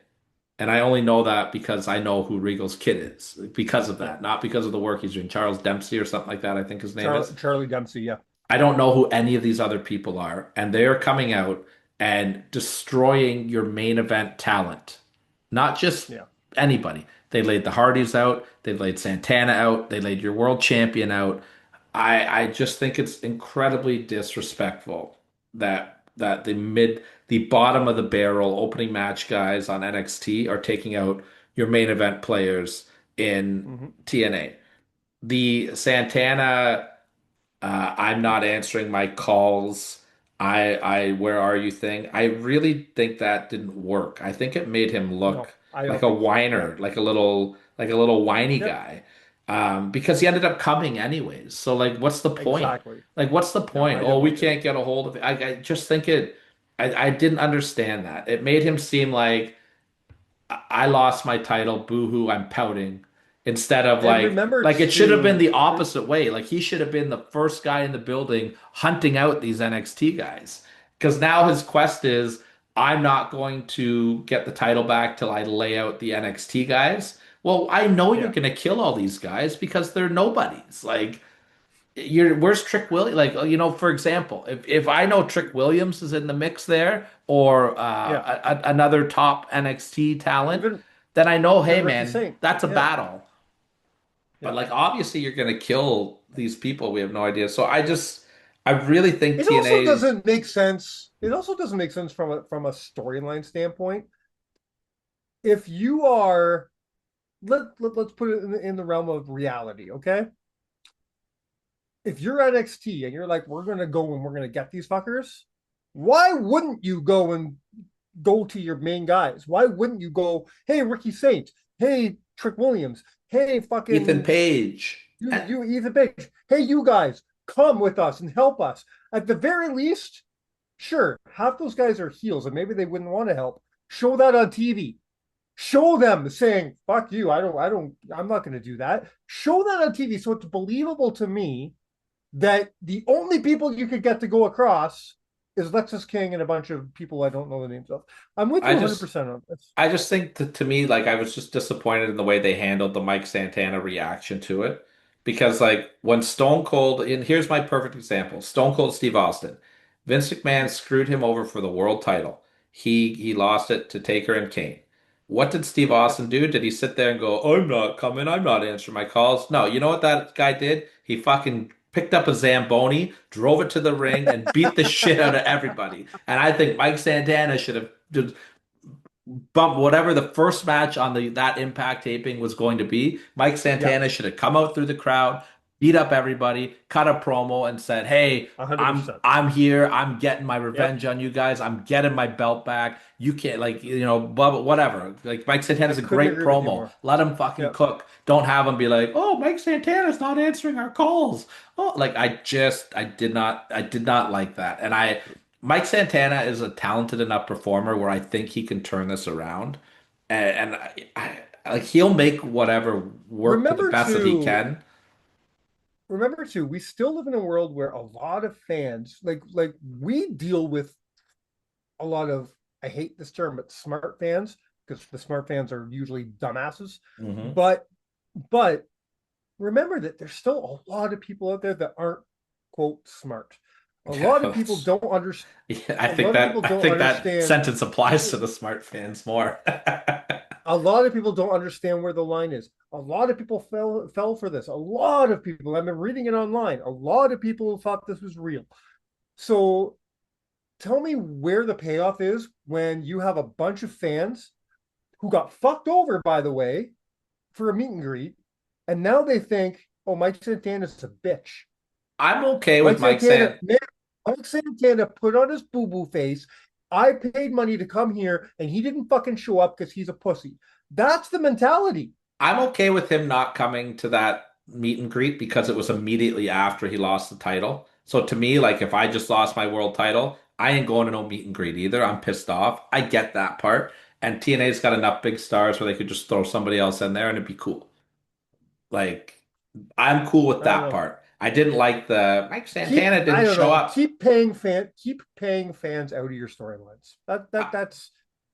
And I only know that because I know who Regal's kid is because of Yeah. that, not because of the work he's doing. Charles Dempsey or something like that, I think his name is. Charlie Dempsey, yeah. I don't know who any of these other people are. And they're coming out and destroying your main event talent, not just Yeah. anybody. They laid the Hardys out, they laid Santana out, they laid your world champion out. I just think it's incredibly disrespectful that the bottom of the barrel opening match guys on NXT are taking out your main event players in Hmm. TNA. The Santana, I'm not answering my calls. Where are you thing? I really think that didn't work. I think it made him No, look I like don't a think so. Yeah. whiner, like a little whiny Yep. guy. Because he ended up coming anyways. So like, what's the point? Exactly. Like, what's the No, point? I Oh, don't we like it. can't get a hold of it. I just think it. I didn't understand that. It made him seem like I lost my title, boo-hoo, I'm pouting. Instead of And remember like it should have been too, the opposite way. Like he should have been the first guy in the building hunting out these NXT guys. Because now his quest is I'm not going to get the title back till I lay out the NXT guys. Well, I know you're yeah, gonna kill all these guys because they're nobodies. Like where's Trick Williams? Like for example, if I know Trick Williams is in the mix there or yeah. another top NXT talent, Even then I know, hey even Ricky man, Saint. that's a Yeah, battle. But yeah. like obviously you're gonna kill these people. We have no idea. So I really think It also TNA. doesn't make sense. It also doesn't make sense from a storyline standpoint. If you are let's put it in the realm of reality, okay? If you're NXT and you're like, we're gonna go and we're gonna get these fuckers, why wouldn't you go and go to your main guys? Why wouldn't you go, hey, Ricky Saint, hey, Trick Williams, hey, Ethan fucking Page. you Ethan Page, hey, you guys, come with us and help us. At the very least, sure, half those guys are heels and maybe they wouldn't want to help. Show that on TV. Show them saying, fuck you, I'm not going to do that. Show that on TV so it's believable to me that the only people you could get to go across is Lexus King and a bunch of people I don't know the names of. I'm with you I just 100% on this. I just think to me, like I was just disappointed in the way they handled the Mike Santana reaction to it. Because like when Stone Cold, and here's my perfect example, Stone Cold Steve Austin. Vince McMahon screwed him over for the world title. He lost it to Taker and Kane. What did Steve Yep. Austin do? Did he sit there and go, I'm not coming, I'm not answering my calls? No, you know what that guy did? He fucking picked up a Zamboni, drove it to the ring, and beat the shit out of everybody. And I think Mike Santana should have bump whatever the first match on the that Impact taping was going to be. Mike Yep. Santana should have come out through the crowd, beat up everybody, cut a promo, and said, "Hey, I'm 100%. I'm here. I'm getting my Yep. revenge on you guys. I'm getting my belt back. You can't like blah, blah, whatever." Like Mike I Santana's a couldn't great agree with you promo. more. Let him fucking Yep. cook. Don't have him be like, "Oh, Mike Santana's not answering our calls." Oh, like I did not like that, and I. Mike Santana is a talented enough performer where I think he can turn this around and like he'll make whatever work to the Remember best that he to can. remember too, we still live in a world where a lot of fans like we deal with a lot of, I hate this term, but smart fans, because the smart fans are usually dumbasses. Hmm. But but remember that there's still a lot of people out there that aren't quote smart. A Yeah, lot of people don't understand. yeah, A lot of people I don't think that understand. sentence applies to the smart fans more. A lot of people don't understand where the line is. A lot of people fell for this. A lot of people. I've been reading it online. A lot of people thought this was real. So tell me where the payoff is when you have a bunch of fans who got fucked over, by the way, for a meet and greet, and now they think, oh, Mike Santana's a bitch. I'm okay with Mike Mike Santana, saying man, Mike Santana put on his boo boo face. I paid money to come here, and he didn't fucking show up because he's a pussy. That's the mentality. I'm okay with him not coming to that meet and greet because it was immediately after he lost the title. So to me, like if I just lost my world title, I ain't going to no meet and greet either. I'm pissed off. I get that part. And TNA's got enough big stars where they could just throw somebody else in there and it'd be cool. Like I'm cool with I don't that know. part. I didn't like the Mike Keep Santana I didn't don't show know. up. Keep paying fans out of your storylines. That's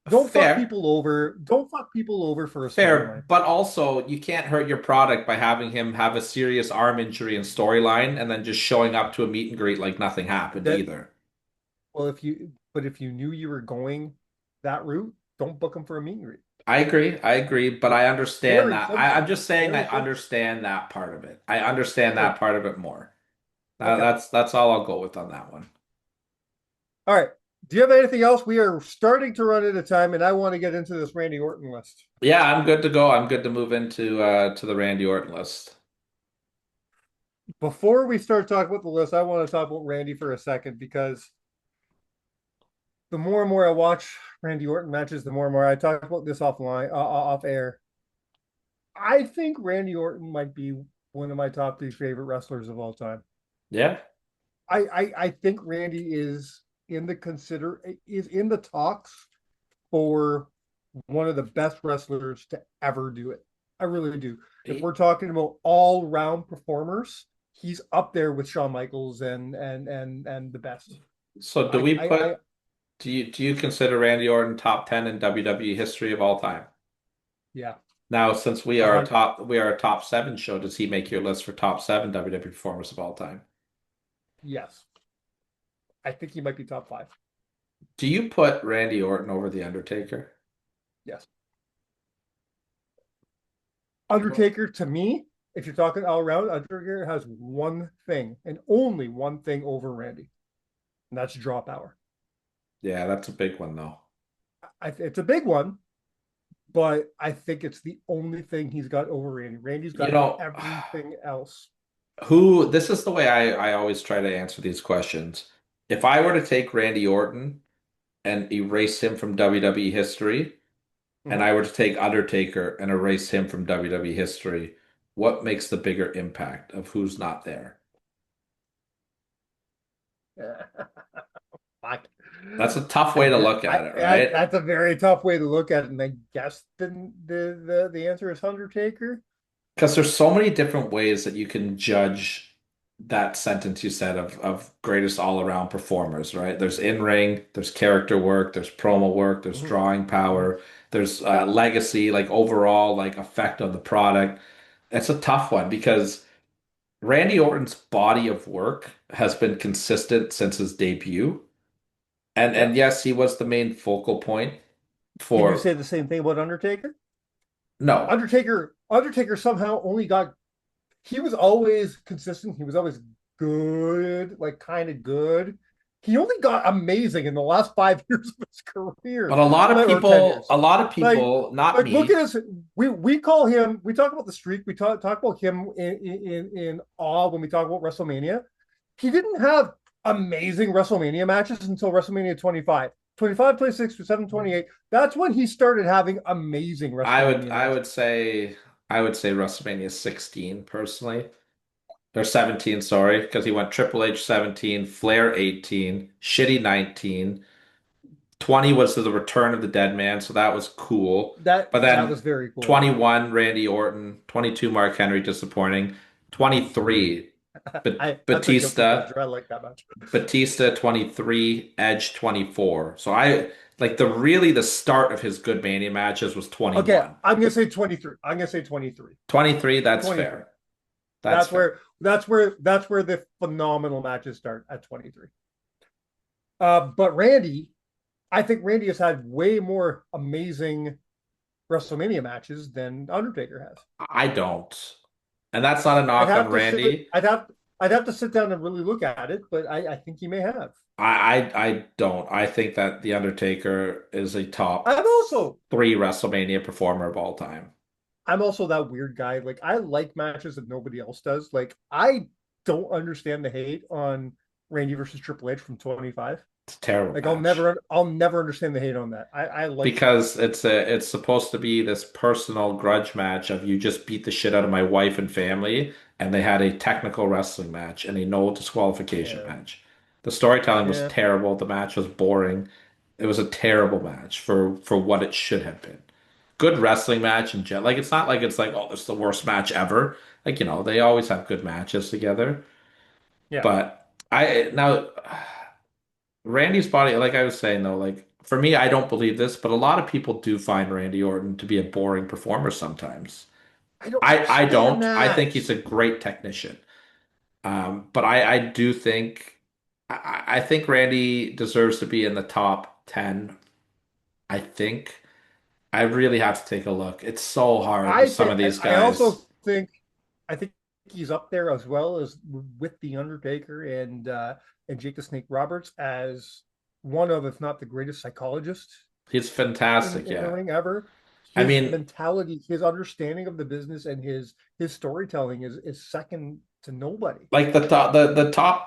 don't fuck Fair. people over. Don't fuck people over for a Fair, storyline. but also you can't hurt your product by having him have a serious arm injury and storyline and then just showing up to a meet and greet like nothing happened That either. well, if you knew you were going that route, don't book them for a meet and greet. I agree, but I understand Very that. simple. I'm just saying I Very simple. understand that part of it. I understand Sure. that part of it more. Okay. That's all I'll go with on that one. All right. Do you have anything else? We are starting to run out of time, and I want to get into this Randy Orton list. Yeah, I'm good to go. I'm good to move into to the Randy Orton list. Before we start talking about the list, I want to talk about Randy for a second because the more and more I watch Randy Orton matches, the more and more I talk about this offline, off air. I think Randy Orton might be one of my top three favorite wrestlers of all time. Yeah. I think Randy is in the talks for one of the best wrestlers to ever do it. I really do. If we're talking about all round performers, he's up there with Shawn Michaels and the best. So I do you consider Randy Orton top 10 in WWE history of all time? yeah. Now, since Uh, we are a top seven show, does he make your list for top seven WWE performers of all time? yes. I think he might be top five. Do you put Randy Orton over The Undertaker? Yes. Undertaker to me, if you're talking all around, Undertaker has one thing and only one thing over Randy, and that's draw power. Yeah, that's a big one though. It's a big one, but I think it's the only thing he's got over Randy. Randy's You got know, everything else. this is the way I always try to answer these questions. If I were to take Randy Orton and erase him from WWE history, and Mhm. I were to take Undertaker and erase him from WWE history, what makes the bigger impact of who's not there? Fuck. That's a tough way to look at it, right? That's a very tough way to look at it, and I guess the answer is Undertaker. Because there's so many different ways that you can judge that sentence you said of greatest all-around performers, right? There's in-ring, there's character work, there's promo work, there's Mhm. drawing Mhm. power, there's Yeah. legacy, like overall like effect on the product. It's a tough one because Randy Orton's body of work has been consistent since his debut. Yeah. And yes, he was the main focal point Can you for say the same thing about Undertaker? no. Undertaker somehow only got he was always consistent. He was always good, like kind of good. He only got amazing in the last 5 years of his But career, a lot of like or 10 years. people, a lot of Like, people, not like look me, at us. We call him. We talk about the streak. We talk about him in awe when we talk about WrestleMania. He didn't have amazing WrestleMania matches until WrestleMania 25. 25, 26, 27, 28. That's when he started having amazing I would WrestleMania I matches. would say I would say WrestleMania 16 personally. Or 17, sorry, because he went Triple H 17, Flair 18, Shitty 19. 20 was the return of the dead man, so that was cool. But That then was very cool. 21, Randy Orton, 22, Mark Henry, disappointing. 23, That's a guilty Batista, pleasure. I like that match. Batista 23, Edge 24. So I like the start of his good Mania matches was Okay, 21. I'm gonna say 23. I'm gonna say 23. 23, that's 23. fair. That's fair. That's where the phenomenal matches start at 23. But Randy, I think Randy has had way more amazing WrestleMania matches than Undertaker has. I don't. And that's not a I'd knock on have to sit. Randy. I'd have to sit down and really look at it, but I think he may have. I don't. I think that The Undertaker is a top I'm also three WrestleMania performer of all time. I'm also that weird guy. Like I like matches that nobody else does. Like I don't understand the hate on Randy versus Triple H from 25. It's a terrible Like match. I'll never understand the hate on that. I like that. Because it's supposed to be this personal grudge match of you just beat the shit out of my wife and family, and they had a technical wrestling match and a no disqualification Yeah. match. The storytelling was Yeah. terrible. The match was boring. It was a terrible match for what it should have been. Good wrestling match and like it's not like it's like oh this is the worst match ever. Like they always have good matches together. Yeah. But I now Randy's body, like I was saying though, like for me, I don't believe this, but a lot of people do find Randy Orton to be a boring performer sometimes. I don't I understand don't. I think that. he's a great technician. But I do think I think Randy deserves to be in the top 10. I think I really have to take a look. It's so hard with I some think of these I guys. also think I think he's up there as well as with the Undertaker and Jake the Snake Roberts as one of, if not the greatest psychologist He's fantastic, in the yeah. ring ever. I His mean, mentality, his understanding of the business, and his storytelling is second to nobody. like the top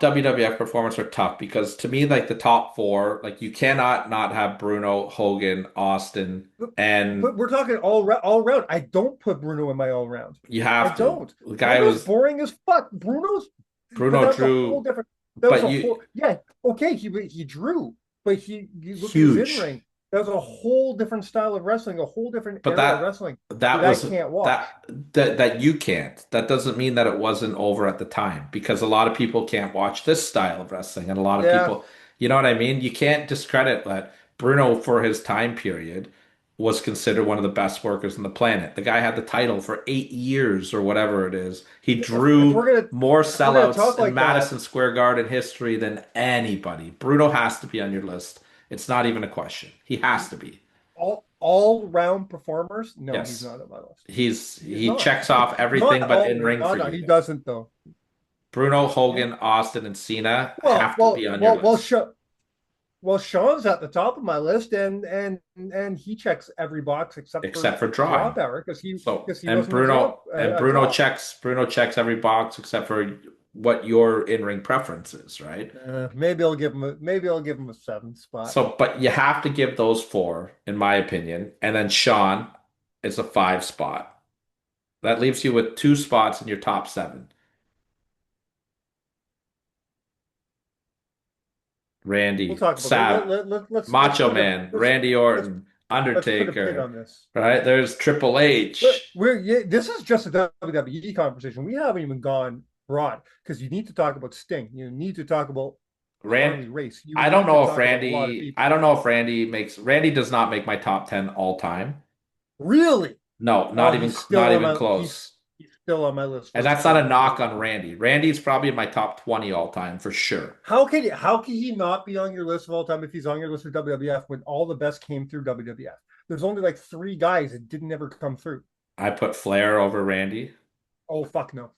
WWF performers are tough because to me, like the top four, like you cannot not have Bruno, Hogan, Austin, But, and but we're talking all round. I don't put Bruno in my all round. you I have to. don't. The guy Bruno's was boring as fuck. Bruno's, but Bruno that's a whole Drew, different. That was but a you whole. Yeah, okay. He drew, but he look at his in huge. ring. That was a whole different style of wrestling, a whole different But era of wrestling that that I was can't watch. that you can't. That doesn't mean that it wasn't over at the time because a lot of people can't watch this style of wrestling, and a lot of Yeah, people, you know what I mean? You can't discredit that Bruno for his time period was considered one of the best workers on the planet. The guy had the title for 8 years or whatever it is. He if drew more we're gonna sellouts talk in like that, Madison Square Garden history than anybody. Bruno has to be on your list. It's not even a question. He has to be. all round performers. No, he's Yes. not on my list. He Not. checks off Not everything but all. in ring No, for no, you. he doesn't though. Bruno, Yeah. Hogan, Austin, and Cena Well, have to well, be on your well, well, list. Sh well, Sean's at the top of my list, and he checks every box except Except for for draw drawing. power So because he and wasn't a draw Bruno draw. checks every box except for what your in-ring preference is, right? Maybe I'll give him a seventh spot. So but you have to give those four, in my opinion. And then Sean is a five spot. That leaves you with two spots in your top seven. Randy We'll talk about Sav, let's Macho put a Man, Randy Orton, let's put a pin on Undertaker, this. right? There's Triple H. This is just a WWE conversation. We haven't even gone broad because you need to talk about Sting. You need to talk about Rand, Harley Race. You I don't need to know if talk about a lot of Randy, people. I don't know if Randy does not make my top 10 all time. Really? No, Oh, not even close. he's still on my list And for that's not a sure. knock on Randy. Randy's probably in my top 20 all time for sure. How can he not be on your list of all time if he's on your list of WWF when all the best came through WWF? There's only like 3 guys that didn't ever come through. I put Flair over Randy. Oh fuck no.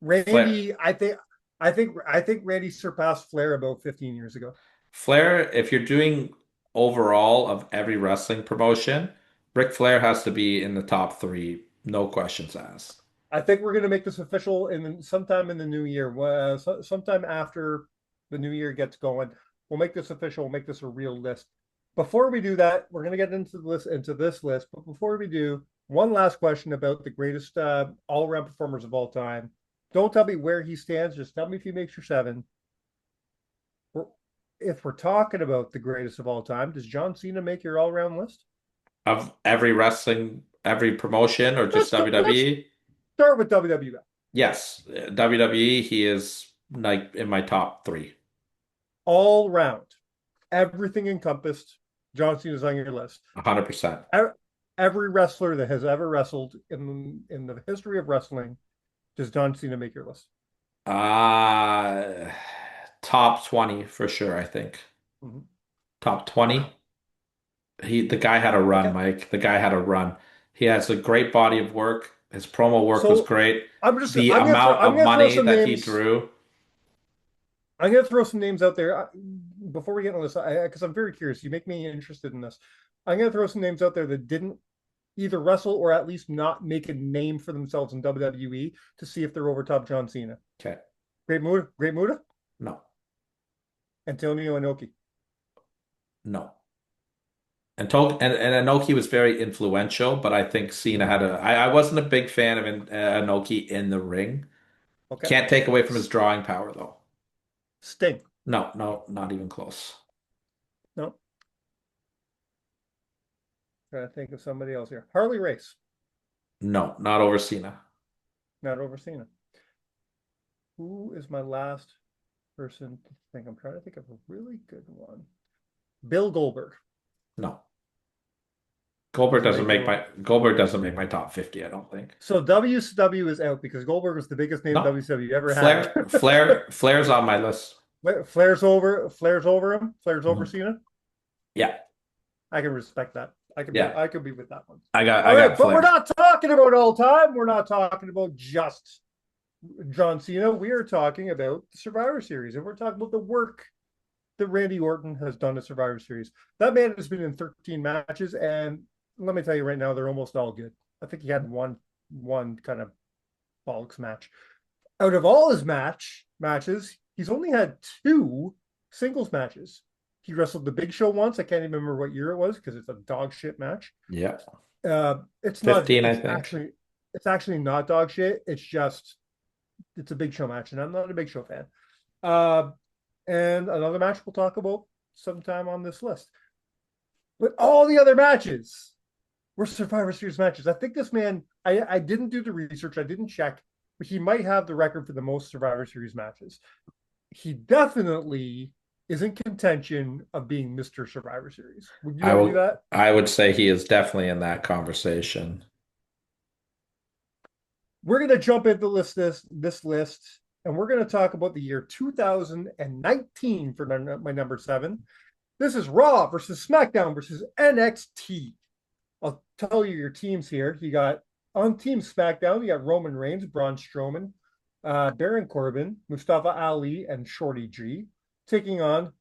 Flair, Randy, I think Randy surpassed Flair about 15 years ago. Flair, if you're doing overall of every wrestling promotion, Ric Flair has to be in the top three, no questions asked. I think we're going to make this official sometime in the new year. Sometime after the new year gets going, we'll make this official. We'll make this a real list. Before we do that, we're going to get into this list. But before we do, one last question about the greatest all-around performers of all time. Don't tell me where he stands. Just tell me if he makes your 7. If we're talking about the greatest of all time, does John Cena make your all-around list? Of every wrestling, every promotion, or just Let's WWE? start with WWF. Yes, WWE, he is like in my top three. All round, everything encompassed. John Cena's on your list. 100%. Every wrestler that has ever wrestled in the history of wrestling, does John Cena make your list? Uh, top 20 for sure, I think. Mm-hmm. Top 20. The guy had a run, Okay. Mike. The guy had a run. He has a great body of work. His promo work was So great. I'm The I'm amount of gonna throw money some that he names. drew. I'm gonna throw some names out there before we get on this, because I'm very curious. You make me interested in this. I'm gonna throw some names out there that didn't either wrestle or at least not make a name for themselves in WWE to see if they're over top John Cena. Okay. Great Muda, No. Antonio Inoki. No. And Inoki was very influential, but I think Cena had I wasn't a big fan of Inoki in the ring. Okay. Can't take away from his drawing power though. Sting. No, not even close. No. Trying to think of somebody else here. Harley Race. No, not over Cena. Not over Cena. Who is my last person to think? I'm trying to think of a really good one. Bill Goldberg. No. Doesn't make Goldberg doesn't make my top 50, I don't think. So WCW is out because Goldberg was the biggest name No. WCW ever had. Flair's on my list. Flair's over him. Flair's over Cena. Yeah. I can respect that. Yeah. I could be with that one. I got But Flair. we're not talking about all time. We're not talking about just John Cena. We are talking about the Survivor Series, and we're talking about the work that Randy Orton has done at Survivor Series. That man has been in 13 matches, and let me tell you right now, they're almost all good. I think he had one kind of bollocks match. Out of all his matches, he's only had 2 singles matches. He wrestled the Big Show once. I can't even remember what year it was because it's a dog shit match. Yeah. It's 15, not. I think. It's actually not dog shit. It's a Big Show match, and I'm not a Big Show fan. And another match we'll talk about sometime on this list. But all the other matches were Survivor Series matches. I think this man, I didn't do the research, I didn't check, but he might have the record for the most Survivor Series matches. He definitely is in contention of being Mr. Survivor Series. Would you agree with that? I would say he is definitely in that conversation. We're going to jump into this list, and we're going to talk about the year 2019 for my number 7. This is Raw versus SmackDown versus NXT. I'll tell you your teams here. You got on Team SmackDown, you got Roman Reigns, Braun Strowman, Baron Corbin, Mustafa Ali, and Shorty G, taking on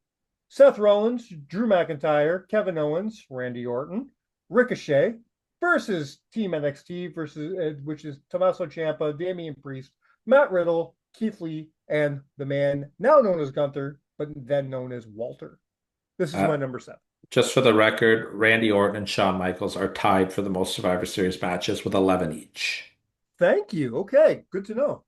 Seth Rollins, Drew McIntyre, Kevin Owens, Randy Orton, Ricochet versus Team NXT versus which is Tommaso Ciampa, Damian Priest, Matt Riddle, Keith Lee, and the man now known as Gunther, but then known as Walter. This is my number 7. Just for the record, Randy Orton and Shawn Michaels are tied for the most Survivor Series matches with 11 each. Thank you. Okay, good to know.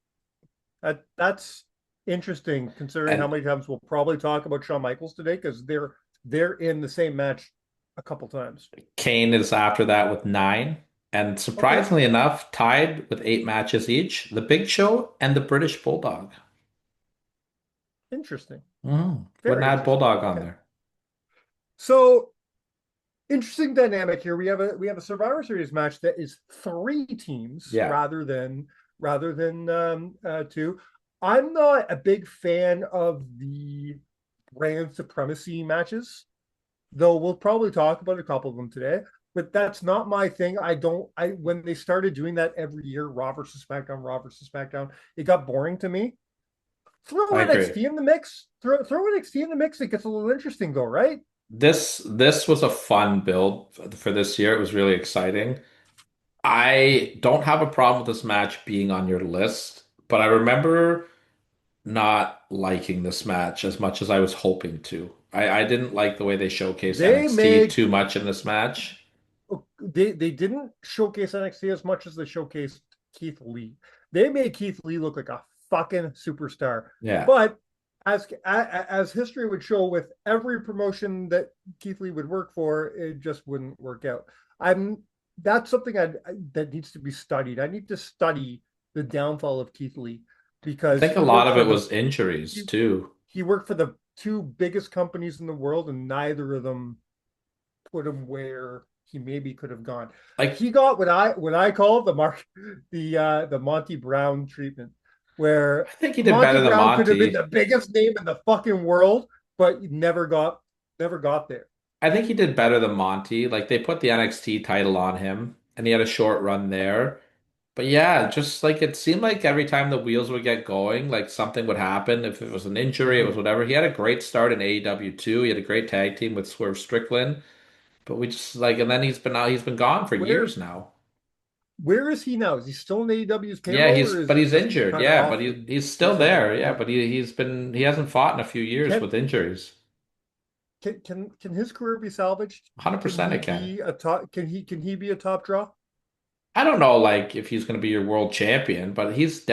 That's Interesting, considering how And many times we'll probably talk about Shawn Michaels today, because they're in the same match a couple times. Kane is after that with 9. And Okay, surprisingly enough, tied with 8 matches each, the Big Show and the British Bulldog. interesting. Wouldn't Very add interesting. Bulldog on Okay. there. So interesting dynamic here. We have a Survivor Series match that is three teams Yeah, rather than two. I'm not a big fan of the brand supremacy matches, though we'll probably talk about a couple of them today. But that's not my thing. I don't. I When they started doing that every year, Raw versus SmackDown, it got boring to me. Throw I agree. NXT in the mix. Throw NXT in the mix. It gets a little interesting, though, right? This was a fun build for this year. It was really exciting. I don't have a problem with this match being on your list, but I remember not liking this match as much as I was hoping to. I didn't like the way they showcased They NXT made too much in this match. they didn't showcase NXT as much as they showcased Keith Lee. They made Keith Lee look like a fucking superstar. Yeah. But as history would show, with every promotion that Keith Lee would work for, it just wouldn't work out. I'm That's something that needs to be studied. I need to study the downfall of Keith Lee, I because think a lot of it was injuries too. he worked for the two biggest companies in the world, and neither of them put him where he maybe could have gone. Like He got what I call the Monty Brown treatment, where I think he did Monty better than Brown could have been Monty. the biggest name in the fucking world, but he never got there. I think he did better than Monty. Like they put the NXT title on him and he had a short run there. But yeah, just like it seemed like every time the wheels would get going, like something would happen. If it was an injury, it was Mm-hmm. whatever. He had a great start in AEW too. He had a great tag team with Swerve Strickland. But we just like, and then he's been gone for Where years now. where is he now? Is he still in AEW's Yeah, payroll, or is but it he's just injured. kind of Yeah, but off? he's still He's injured. there. Yeah, Okay. but he hasn't fought in a few years Can with injuries. can his career be salvaged? Can 100% he it can. be a top? Can he be a top draw? I don't know like if he's going to be your world champion, but he's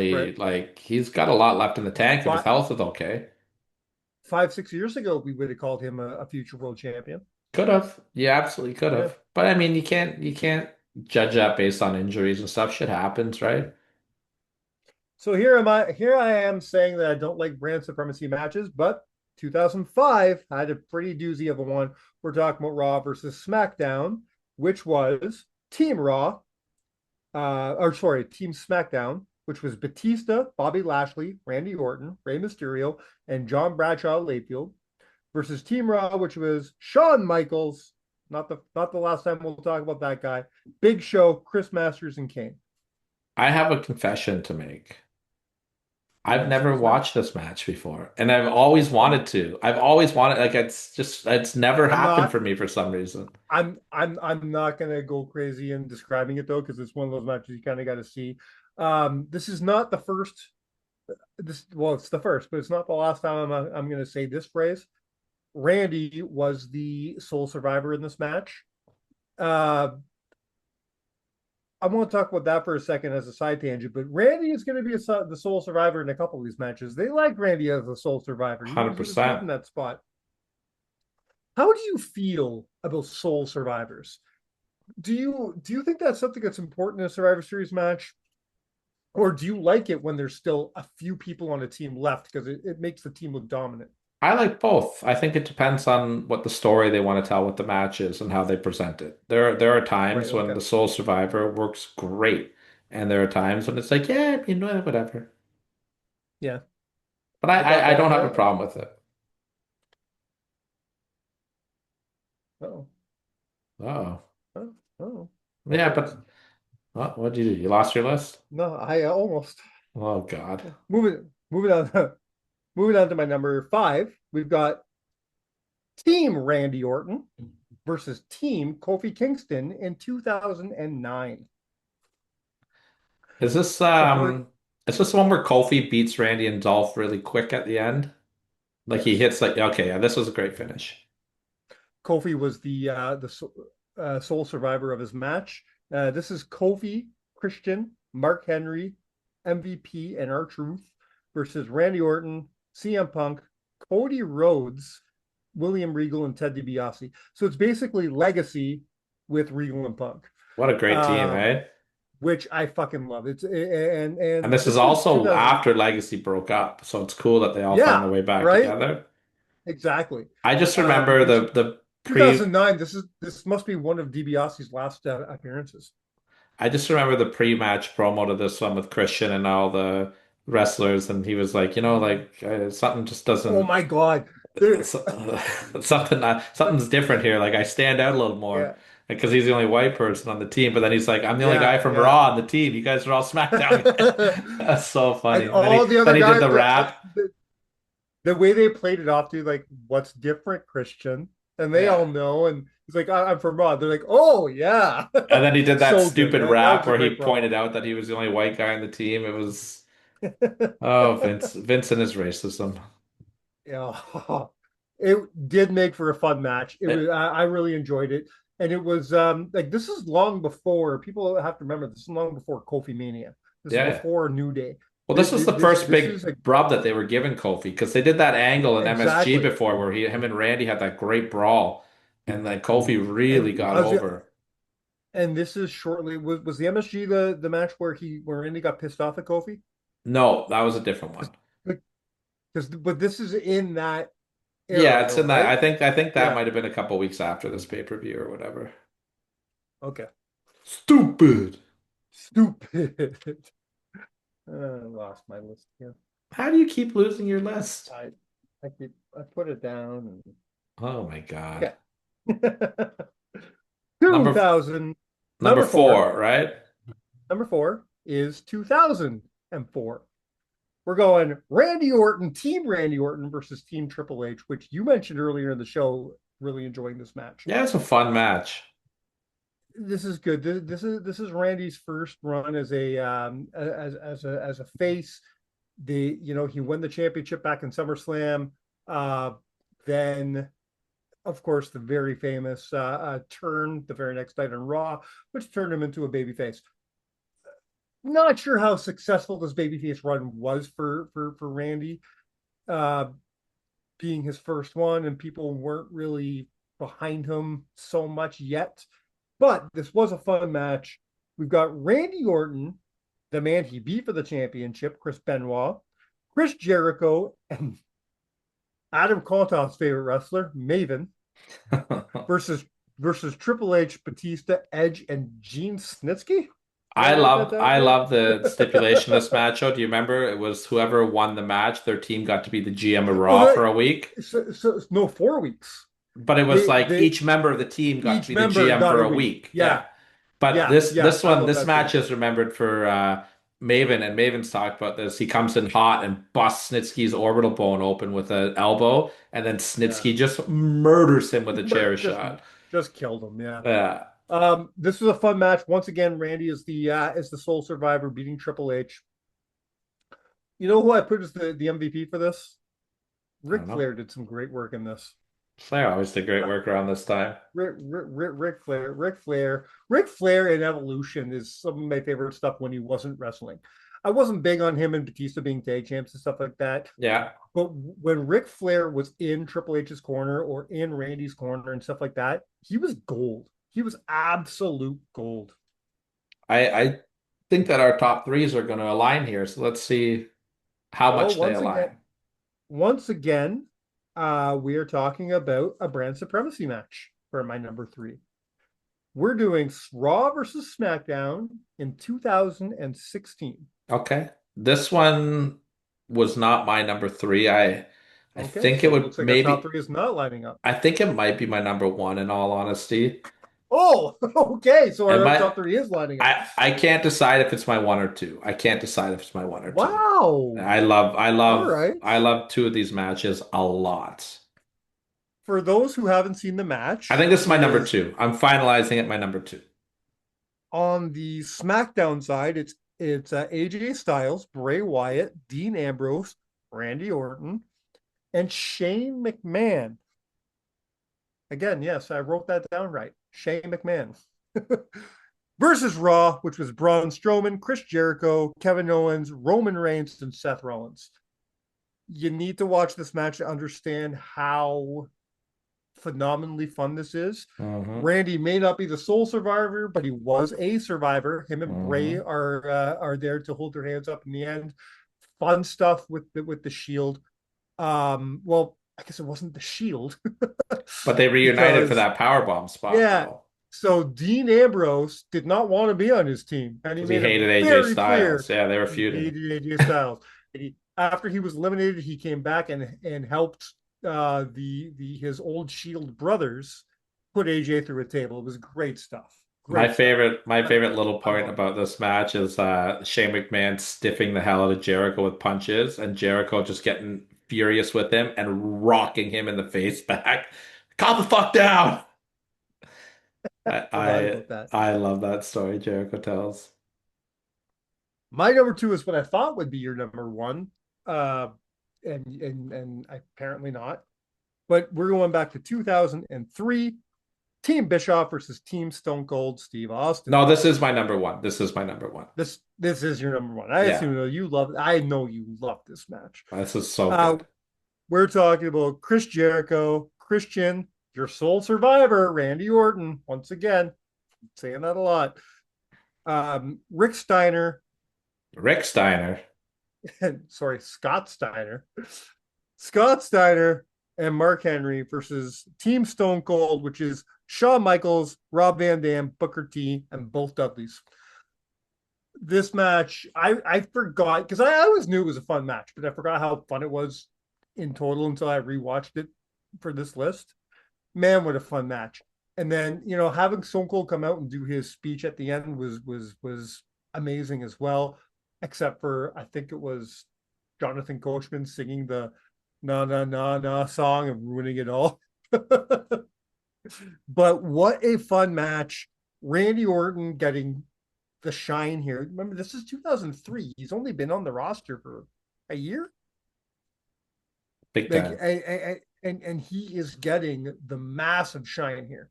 Right. definitely like he's got a lot left in the tank if his Five, health is okay. 5, 6 years ago, we would have called him a future world champion. Could have. You absolutely could Yeah. have. But I mean, you can't judge that based on injuries and stuff. Shit happens, right? So here I am saying that I don't like brand supremacy matches, but 2005 had a pretty doozy of a one. We're talking about Raw versus SmackDown, which was Team Raw, or sorry, Team SmackDown, which was Batista, Bobby Lashley, Randy Orton, Rey Mysterio, and John Bradshaw Layfield, versus Team Raw, which was Shawn Michaels, not the last time we'll talk about that guy, Big Show, Chris Masters, and Kane. I have a confession to make. I've Yes, never what's that? watched this match before, and I've always wanted to. I've always wanted like it's never I'm happened not for me for some reason. I'm not gonna go crazy in describing it though, because it's one of those matches you kind of got to see. This is not the first. It's the first, but it's not the last time I'm gonna say this phrase. Randy was the sole survivor in this match. Uh, I want to talk about that for a second as a side tangent, but Randy is going to be the sole survivor in a couple of these matches. They like Randy as the sole survivor. He was 100%. given that spot. How do you feel about sole survivors? Do you think that's something that's important in a Survivor Series match, or do you like it when there's still a few people on a team left, because it makes the team look dominant? I like both. I think it depends on what the story they want to tell with the match is and how they present it. There are Right. times when Okay. the sole survivor works great, and there are times when it's like, yeah, you know, whatever. Yeah, But I got I that. don't have a problem with it. Oh, Oh, oh, oh. yeah, Okay. but what did you do? You lost your list? No, I almost Oh God. moving on. Moving on to my number five. We've got Team Randy Orton versus Team Kofi Kingston in 2009. Is this The hard is this the one where Kofi beats Randy and Dolph really quick at the end? Like he Yes. hits like okay, yeah, this was a great finish. Kofi was the sole survivor of his match. This is Kofi, Christian, Mark Henry, MVP, and R-Truth versus Randy Orton, CM Punk, Cody Rhodes, William Regal, and Ted DiBiase. So it's basically Legacy with Regal and Punk, What a great team, eh? which I fucking love. It's And and this is this was also 2000. after Legacy broke up, so it's cool that they all found Yeah, their way back right. together. Exactly. I just remember This the pre 2009. This must be one of DiBiase's last appearances. I just remember the pre-match promo to this one with Christian and all the wrestlers, and he was like, like something just Oh doesn't, my God. There, something's different here. Like I stand out a little more yeah, because he's the only white person on the team. But then he's like, I'm the only guy yeah, from yeah. Raw on the team. You guys are all SmackDown guys. That's so funny. And And then all the then other he did guys, the rap. the way they played it off to like, what's different, Christian? And they all Yeah. know. And he's like, I'm from Raw. They're like, oh yeah. And then he did that So good. stupid That rap was a where he great pointed promo. out that he was the only white guy on the team. It was, oh, Vince and his racism. Yeah. It did make for a fun match. It was I really enjoyed it. And it was like this is long before people have to remember this is long before Kofi Mania. This is Yeah. before New Day. Well, this was the first This big is like rub that they were giving Kofi because they did that angle in MSG exactly. before where him and Randy had that great brawl, and then Kofi really And got over. this is shortly was the MSG the match where Randy got pissed off at Kofi? No, that was a different one. Because but this is in that Yeah, era it's though, in that. right? I think that Yeah. might have been a couple weeks after this pay-per-view or whatever. Okay. Stupid. Stupid. I lost my list here. How do you keep losing your list? I put it down and Oh my God. okay. Number 2000 number four, right? number 4 is 2004. We're going Randy Orton, Team Randy Orton versus Team Triple H, which you mentioned earlier in the show. Really enjoying this match. Yeah, it's a fun match. This is good. This is Randy's first run as a as a face. He won the championship back in SummerSlam. Then of course the very famous turn the very next night on Raw, which turned him into a babyface. Not sure how successful this babyface run was for Randy, being his first one, and people weren't really behind him so much yet. But this was a fun match. We've got Randy Orton, the man he beat for the championship, Chris Benoit, Chris Jericho, and Adam Kontow's favorite wrestler, Maven, versus Triple H, Batista, Edge, and Gene Snitsky. I love the stipulation of this match. Do you remember? It was whoever won the match, their team got to be the GM of Raw for a week. So no, 4 weeks. But it was like each member of the team got to be the GM for a week. Yeah. But Yeah, this yeah, this I one love this that match too. is remembered for Maven, and Maven's talked about this. He comes in hot and busts Snitsky's orbital bone open with an elbow, and then Snitsky just murders him with a chair Just shot. just killed him. Yeah. Yeah. This was a fun match. Once again, Randy is the sole survivor, beating Triple H. You know who I put as the MVP for this? I Ric don't know. Flair did some great work in this. Flair always did great work around this time. Ric Flair in Evolution is some of my favorite stuff when he wasn't wrestling. I wasn't big on him and Batista being tag champs and stuff like that. Yeah. But when Ric Flair was in Triple H's corner or in Randy's corner and stuff like that, he was gold. He was absolute gold. I think that our top threes are going to align here. So let's see how much they align. Once again, we are talking about a brand supremacy match for my number 3. We're doing Raw versus SmackDown in 2016. Okay. This one was not my number 3. I think so it would looks like maybe our top 3 is not lining up. I think it might be my number 1 in all honesty. Oh, okay. So our It top 3 is lining up. I can't decide if it's my 1 or 2. I can't decide if it's my 1 or 2. Wow. All right. I love 2 of these matches a lot. For those who haven't seen the match, I think this is my number 2. I'm finalizing it my number 2. On the SmackDown side, it's AJ Styles, Bray Wyatt, Dean Ambrose, Randy Orton, and Shane McMahon. Again, yes, I wrote that down right. Shane McMahon. Versus Raw, which was Braun Strowman, Chris Jericho, Kevin Owens, Roman Reigns, and Seth Rollins. you need to watch this match to understand how phenomenally fun this is. Mm-hmm. Randy may not be the sole survivor, but he was a survivor. Him and Bray Mm-hmm. are there to hold their hands up in the end. Fun stuff with the Shield. Well, I guess it wasn't the Shield But they reunited for because that powerbomb spot, yeah. though, So Dean Ambrose did not want to be on his team, and he because he made it hated AJ very Styles. clear Yeah, they were he feuding. hated AJ Styles. After he was eliminated, he came back and helped the his old Shield brothers put AJ through a table. It was great stuff. My Great stuff. favorite, my favorite little I point love it. about this match is Shane McMahon stiffing the hell out of Jericho with punches, and Jericho just getting furious with him and rocking him in the face back. Calm the fuck down. I Forgot I, about that. I love that story Jericho tells. My number two is what I thought would be your number one, uh, and apparently not. But we're going back to 2003. Team Bischoff versus Team Stone Cold Steve Austin. No, this is my number one. This is my number one. This is your number one. I Yeah, assume you love. I know you love this match. this is so Uh, good. we're talking about Chris Jericho, Christian, your sole survivor, Randy Orton. Once again, I'm saying that a lot. Rick Steiner, Rick Steiner. sorry, Scott Steiner, Scott Steiner, and Mark Henry versus Team Stone Cold, which is Shawn Michaels, Rob Van Dam, Booker T, and both Dudleys. This match, I forgot because I always knew it was a fun match, but I forgot how fun it was in total until I rewatched it for this list. Man, what a fun match! And then having Stone Cold come out and do his speech at the end was amazing as well. Except for I think it was Jonathan Coachman singing the "Na Na Na Na" song and ruining it all. But what a fun match! Randy Orton getting the shine here. Remember, this is 2003. He's only been on the roster for a year. Big Like, time. and he is getting the massive shine here.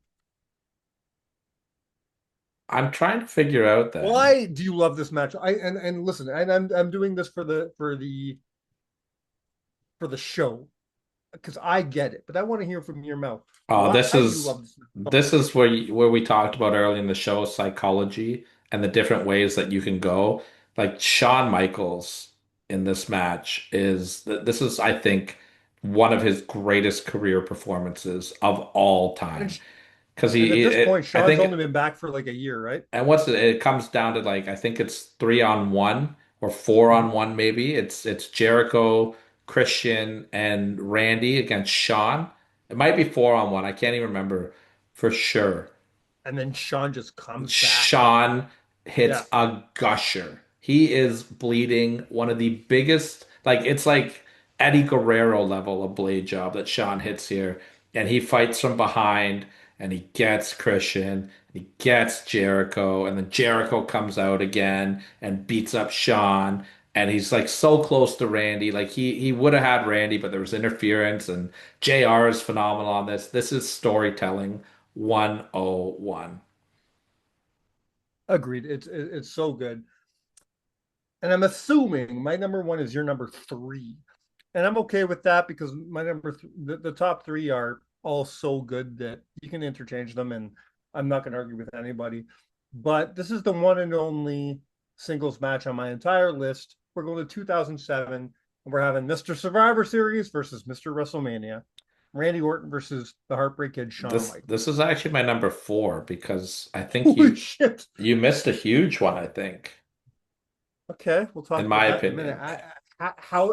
I'm trying to figure out then. Why do you love this match? And listen, and I'm doing this for the show because I get it, but I want to hear from your mouth. Oh, Why do you love this match so this much? is where we talked about early in the show psychology and the different ways that you can go. Like Shawn Michaels in this match this is I think one of his greatest career performances of all time And because and at this point, I Sean's think only been back for like a year, right? and it comes down to like I think it's 3-on-1 or 4-on-1 maybe. It's Jericho, Christian, and Randy against Shawn. It might be 4-on-1. I can't even remember for sure. And then Sean just comes back. Shawn Yeah. hits a gusher. He is bleeding one of the biggest, like it's like Eddie Guerrero level of blade job that Shawn hits here. And he fights from behind and he gets Christian, he gets Jericho, and then Jericho comes out again and beats up Shawn. And he's like so close to Randy. Like he would have had Randy, but there was interference, and JR is phenomenal on this. This is storytelling 101. Agreed. It's so good. And I'm assuming my number one is your number three. And I'm okay with that because my the top three are all so good that you can interchange them and I'm not going to argue with anybody. But this is the one and only singles match on my entire list. We're going to 2007 and we're having Mr. Survivor Series versus Mr. WrestleMania. Randy Orton versus the Heartbreak Kid Shawn This Michaels. is actually my number four because I think Holy shit. you missed a huge one, I think, Okay, we'll in talk my about that in a minute. opinion.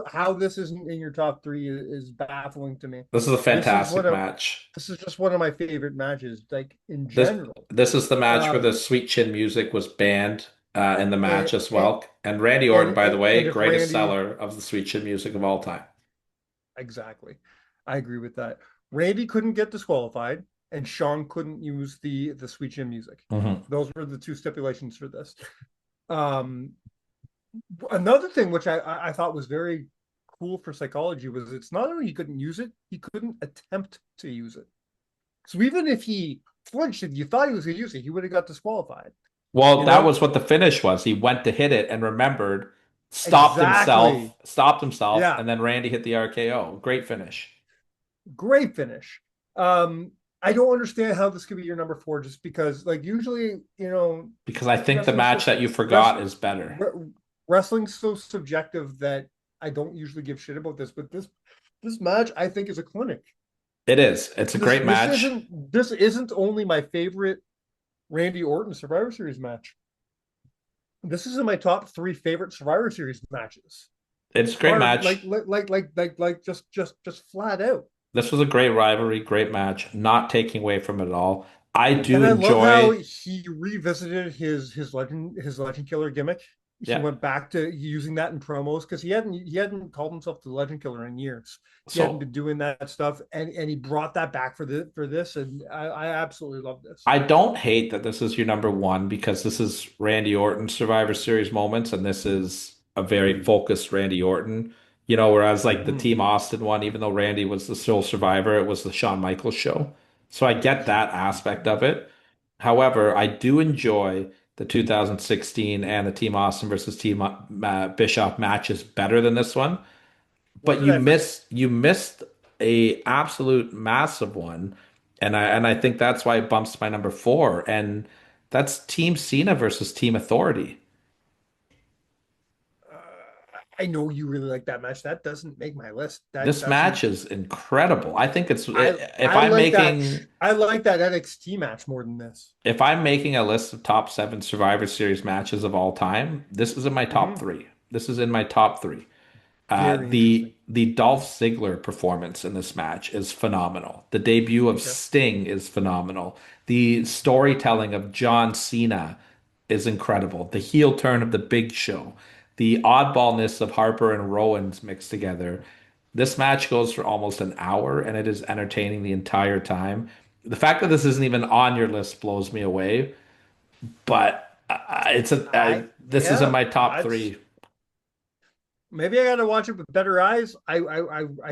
How this isn't in your top three is baffling to me. This is a This is one fantastic of match. this is just one of my favorite matches, like in This general. this is the match where the Um, Sweet Chin music was banned in the match and as well. And Randy and Orton, by the way, and if greatest Randy, seller of the Sweet Chin music of all time. exactly, I agree with that. Randy couldn't get disqualified, and Sean couldn't use the Sweet Chin music. Hmm. Those were the two stipulations for this. Um, Another thing which I thought was very cool for psychology was it's not only he couldn't use it, he couldn't attempt to use it. So even if he flinched and you thought he was going to use it, he would have got disqualified. Well, You that know, was what the finish was. He went to hit it and remembered Exactly. stopped himself, Yeah. and then Randy hit the RKO. Great finish. Great finish. I don't understand how this could be your number four, just because, like, usually, Because I think the wrestling's match so that you forgot wrestling, is better. wrestling's so subjective that I don't usually give shit about this, but this match I think is a clinic. It is. It's a This great this match. isn't this isn't only my favorite Randy Orton Survivor Series match. This is in my top three favorite Survivor Series matches. It's a great Hard, match. just flat out. This was a great rivalry, great match, not taking away from it at all. I do And I love how enjoy, he revisited his legend killer gimmick. He yeah. went back to using that in promos because he hadn't called himself the legend killer in years. He hadn't So been doing that stuff, and he brought that back for this, and I absolutely love this. I don't hate that this is your number one because this is Randy Orton Survivor Series moments, and this is a very focused Randy Orton. Whereas like the Mhm. Team Austin one, even though Randy was the sole survivor, it was the Shawn Michaels show. So I get that aspect of it. However, I do enjoy the 2016 and the Team Austin versus Team Bischoff matches better than this one. What But did I forget? you missed a absolute massive one, and I think that's why it bumps to my number four, and that's Team Cena versus Team Authority. I know you really like that match. That doesn't make my list. That This match doesn't. is incredible. I think it's I if I I'm like that. making I like that NXT match more than this. if I'm making a list of top seven Survivor Series matches of all time, this is in my top Hmm. three. This is in my top three. Very The interesting. Dolph Ziggler performance in this match is phenomenal. The debut of Okay. Sting is phenomenal. The storytelling of John Cena is incredible. The heel turn of the Big Show, the oddballness of Harper and Rowan's mixed together. This match goes for almost an hour and it is entertaining the entire time. The fact that this isn't even on your list blows me away, but this is in Yeah, my top that's three. maybe I got to watch it with better eyes. I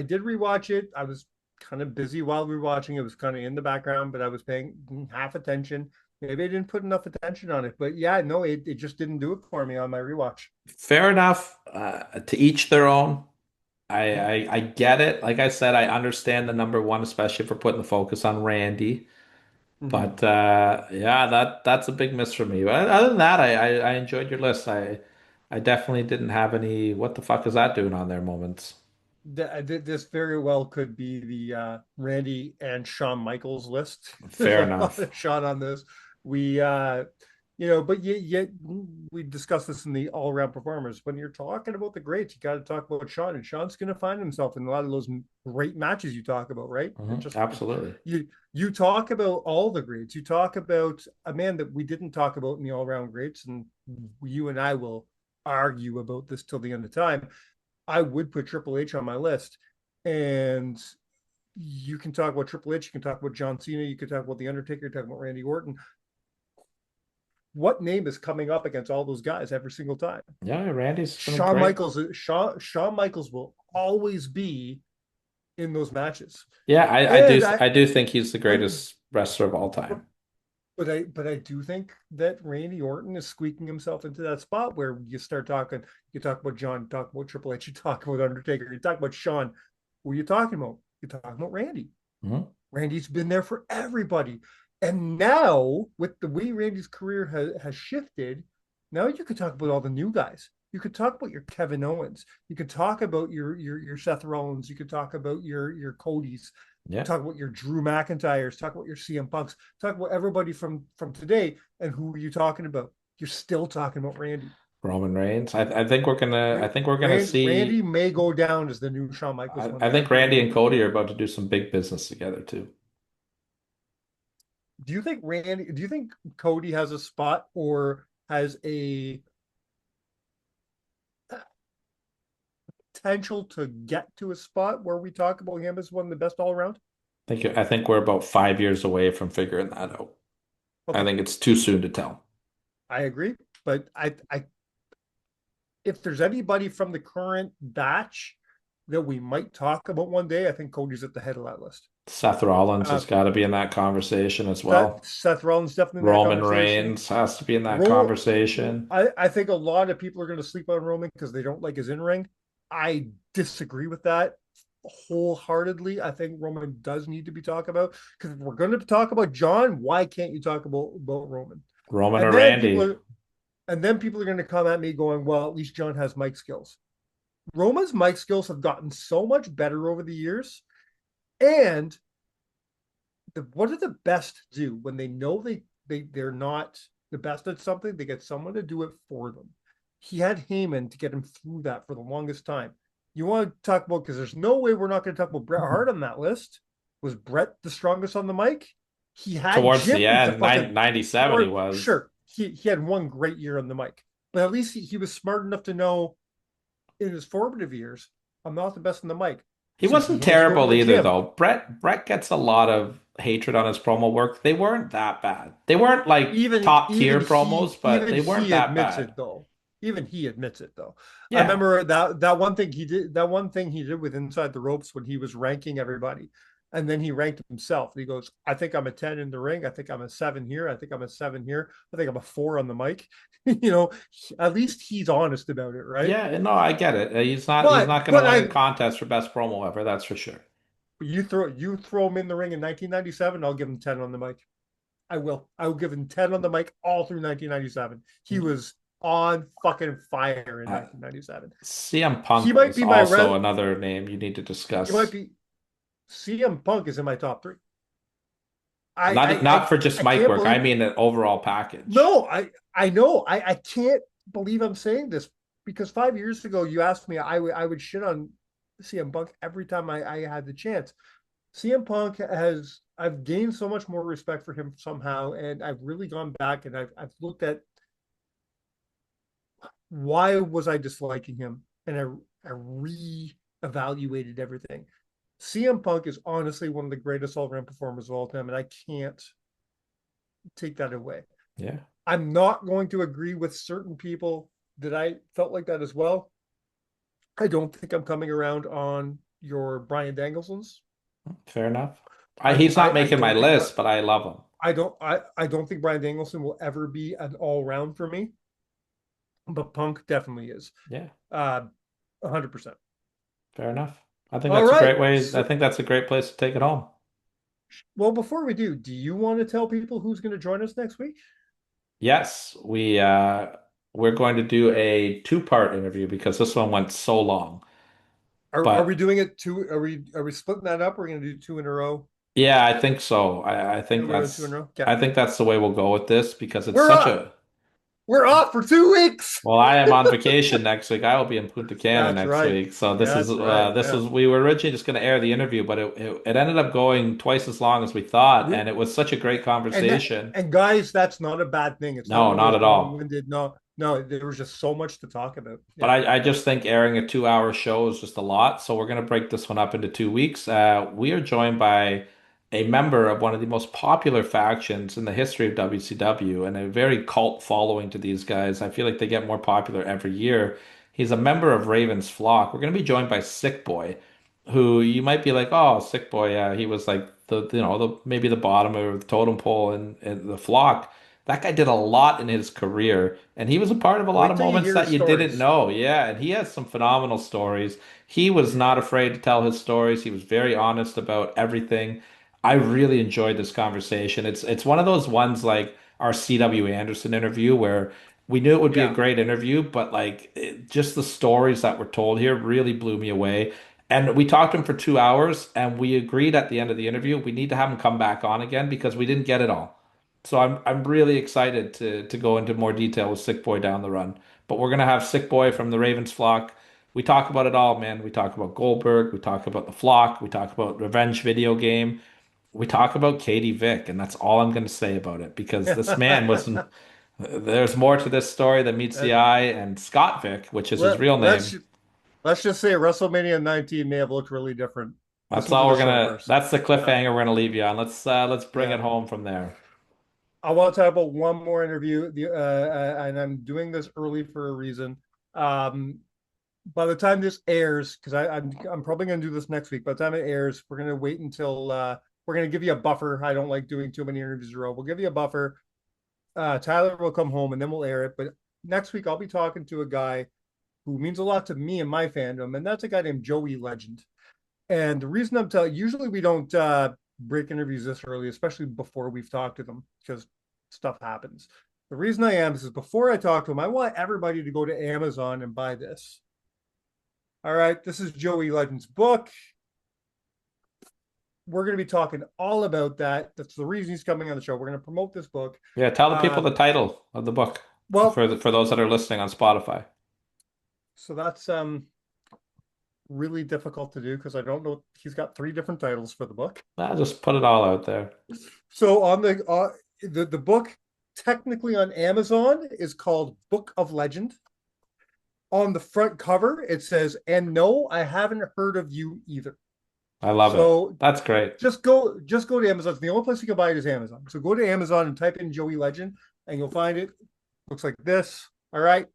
did rewatch it. I was kind of busy while rewatching. It was kind of in the background, but I was paying half attention. Maybe I didn't put enough attention on it, but yeah, no, it just didn't do it for me on my rewatch. Fair enough. To each their own. Mhm. I get it. Like I said, I understand the number one, especially for putting the focus on Randy. Mhm. But yeah, that's a big miss for me. But other than that, I enjoyed your list. I definitely didn't have any what the fuck is that doing on there moments. This very well could be the Randy and Shawn Michaels list. There's Fair a lot enough. of Shawn on this. We, but yet we discussed this in the all around performers. When you're talking about the greats, you got to talk about Shawn, and Shawn's going to find himself in a lot of those great matches you talk about, right? Absolutely. You talk about all the greats. You talk about a man that we didn't talk about in the all around greats, and you and I will argue about this till the end of time. I would put Triple H on my list. And you can talk about Triple H, you can talk about John Cena, you can talk about The Undertaker, talk about Randy Orton. What name is coming up against all those guys every single time? Yeah, Randy's been Shawn great. Michaels, Shawn Michaels will always be in those matches. Yeah, And I I do think he's the but greatest wrestler of all time. but I do think that Randy Orton is squeaking himself into that spot where you start talking, you talk about John, you talk about Triple H, you talk about Undertaker, you talk about Shawn. Who are you talking about? You're talking about Randy. Mhm. Randy's been there for everybody. And now, with the way Randy's career has shifted, now you could talk about all the new guys. You could talk about your Kevin Owens. You could talk about your Seth Rollins. You could talk about your Cody's. Yeah. Talk about your Drew McIntyres. Talk about your CM Punks. Talk about everybody from today. And who are you talking about? You're still talking about Randy. Roman Reigns. I think we're gonna Randy see may go down as the new Shawn Michaels one I day. I think really Randy do. and Cody are about to do some big business together too. Do you think Cody has a spot or has a potential to get to a spot where we talk about him as one of the best all around? I think we're about 5 years away from figuring that out. I Okay, think it's too soon to tell. I agree. But if there's anybody from the current batch that we might talk about one day, I think Cody's at the head of that list. Seth Rollins Uh, has got to be in that conversation as well. Seth Rollins definitely in that Roman conversation. Reigns has to be in that Ro- conversation. I think a lot of people are going to sleep on Roman because they don't like his in ring. I disagree with that wholeheartedly. I think Roman does need to be talked about because if we're going to talk about John, why can't you talk about Roman? Roman And or then people Randy. are and then people are going to come at me going, well, at least John has mic skills. Roman's mic skills have gotten so much better over the years. And what do the best do when they know they're not the best at something? They get someone to do it for them. He had Heyman to get him through that for the longest time. You want to talk about because there's no way we're not going to talk about Bret Hart on that list. Was Bret the strongest on the mic? He had Towards the Jimmy to end, fucking 97 he or was. sure he had one great year on the mic, but at least he was smart enough to know in his formative years, I'm not the best on the mic. He So he wasn't wants to go to terrible the either, gym. though. Brett gets a lot of hatred on his promo work. They weren't that bad. They weren't like even top tier even he promos, but even they weren't he that admits bad. it though. Even he admits it though. I Yeah. remember that one thing he did. That one thing he did with Inside the Ropes when he was ranking everybody, and then he ranked himself. He goes, "I think I'm a 10 in the ring. I think I'm a 7 here. I think I'm a 7 here. I think I'm a 4 on the mic." You know, at least he's honest about it, right? Yeah, no, I get it. He's But not going to but win a I contest for best promo ever, that's for sure. you throw him in the ring in 1997, I'll give him 10 on the mic. I will. I will give him 10 on the mic all through 1997. He was on fucking fire in Uh, 1997. CM He Punk might is be my also red. another name you need to He might discuss. be. CM Punk is in my top three. I I Not I, for just I mic can't work. I believe. mean an overall package. No, I know. I can't believe I'm saying this because 5 years ago you asked me I would shit on CM Punk every time I had the chance. CM Punk has I've gained so much more respect for him somehow, and I've really gone back and I've looked at why was I disliking him? And I re-evaluated everything. CM Punk is honestly one of the greatest all-around performers of all time, and I can't take that away. Yeah. I'm not going to agree with certain people that I felt like that as well. I don't think I'm coming around on your Brian Danielsons. Fair enough. I He's not I, I making my don't think list, but I love him. I don't think Brian Danielson will ever be an all round for me, but Punk definitely is. Yeah, 100%. fair enough. I think All that's a right. great way. I So, think that's a great place to take it home. well, before we do you want to tell people who's going to join us next week? Yes, we're going to do a two-part interview because this one went so long. Are we But doing it two? Are we splitting that up? We're going to do two in a row. yeah, I think so. And we're doing two in a row. Okay. I think that's the way we'll go with this because it's We're such off. a We're off for 2 weeks. well, I am on vacation next week. I will be in Punta Cana That's next right. week. So That's right. this Yeah. was we were originally just going to air the interview, but it ended up going twice as long as we thought, We and it was such a great and that conversation. and guys, that's not a bad thing. It's not No, that not we're at all. long-winded. No, no, there was just so much to talk about. But Yeah. I just think airing a 2 hour show is just a lot. So we're going to break this one up into 2 weeks. We are joined by a member of one of the most popular factions in the history of WCW and a very cult following to these guys. I feel like they get more popular every year. He's a member of Raven's Flock. We're going to be joined by Sick Boy, who you might be like, oh, Sick Boy, yeah, he was like the maybe the bottom of the totem pole in the Flock. That guy did a lot in his career, and he was a part of a lot Wait of till you moments hear his that you didn't stories. know. Yeah, and he has some phenomenal stories. He was not afraid to tell his stories. He was very honest about everything. I really enjoyed this conversation. It's one of those ones like our C.W. Anderson interview where we knew it would be a Yeah. great interview, but just the stories that were told here really blew me away. And we talked to him for 2 hours, and we agreed at the end of the interview we need to have him come back on again because we didn't get it all. So I'm really excited to go into more detail with Sick Boy down the run. But we're gonna have Sick Boy from the Ravens flock. We talk about it all, man. We talk about Goldberg, we talk about the flock, we talk about Revenge video game, we talk about Katie Vick, and that's all I'm gonna say about it because this man was there's more to this story than meets the let, eye, and Scott Vick, which is his let, real let's name. let's just say WrestleMania 19 may have looked really different. That's Listen to all the we're show gonna first. that's the Yeah. cliffhanger we're gonna leave you on. Let's bring it Yeah. home from there. I want to talk about one more interview. And I'm doing this early for a reason. Um, by the time this airs, because I'm probably going to do this next week. By the time it airs, we're going to wait until we're going to give you a buffer. I don't like doing too many interviews in a row. We'll give you a buffer. Tyler will come home and then we'll air it. But next week I'll be talking to a guy who means a lot to me and my fandom, and that's a guy named Joey Legend. And the reason I'm telling, usually we don't break interviews this early, especially before we've talked to them, because stuff happens. The reason I am is before I talk to him, I want everybody to go to Amazon and buy this. All right, this is Joey Legend's book. We're going to be talking all about that. That's the reason he's coming on the show. We're going to promote this book. Yeah, tell the people the title of the book. Well, for those that are listening on Spotify. So that's really difficult to do because I don't know. He's got 3 different titles for the book. I'll just put it all out there. So on the book, technically on Amazon, is called Book of Legend. On the front cover, it says, "And no, I haven't heard of you either." I love it. That's great. Just go to Amazon. The only place you can buy it is Amazon. So go to Amazon and type in Joey Legend, and you'll find it. Looks like this. All right.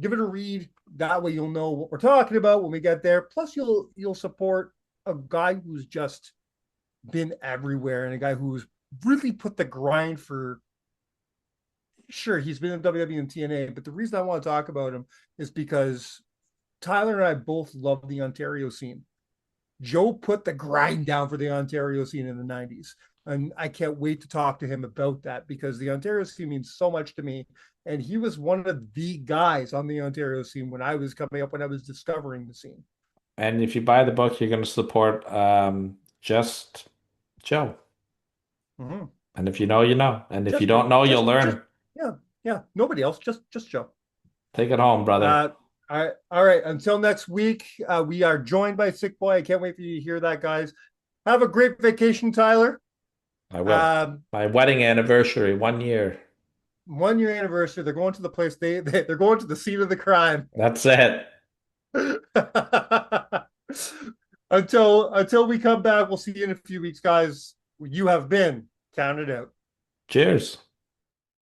Give it a read. That way you'll know what we're talking about when we get there. Plus, you'll support a guy who's just been everywhere and a guy who's really put the grind for. Sure, he's been in WWE and TNA, but the reason I want to talk about him is because Tyler and I both love the Ontario scene. Joe put the grind down for the Ontario scene in the 90s. And I can't wait to talk to him about that because the Ontario scene means so much to me. And he was one of the guys on the Ontario scene when I was coming up, when I was discovering the scene. And if you buy the book, you're going to support just Joe. Mm-hmm. And if you know, you know. And if you don't know, you'll learn. Yeah. Nobody else, just Joe. Take it home, brother. All right. Until next week, we are joined by Sick Boy. I can't wait for you to hear that, guys. Have a great vacation, Tyler. I will. My wedding anniversary, 1 year. 1 year anniversary. They're going to the place. They're going to the scene of the crime. That's it. Until we come back, we'll see you in a few weeks, guys. You have been counted out. Cheers.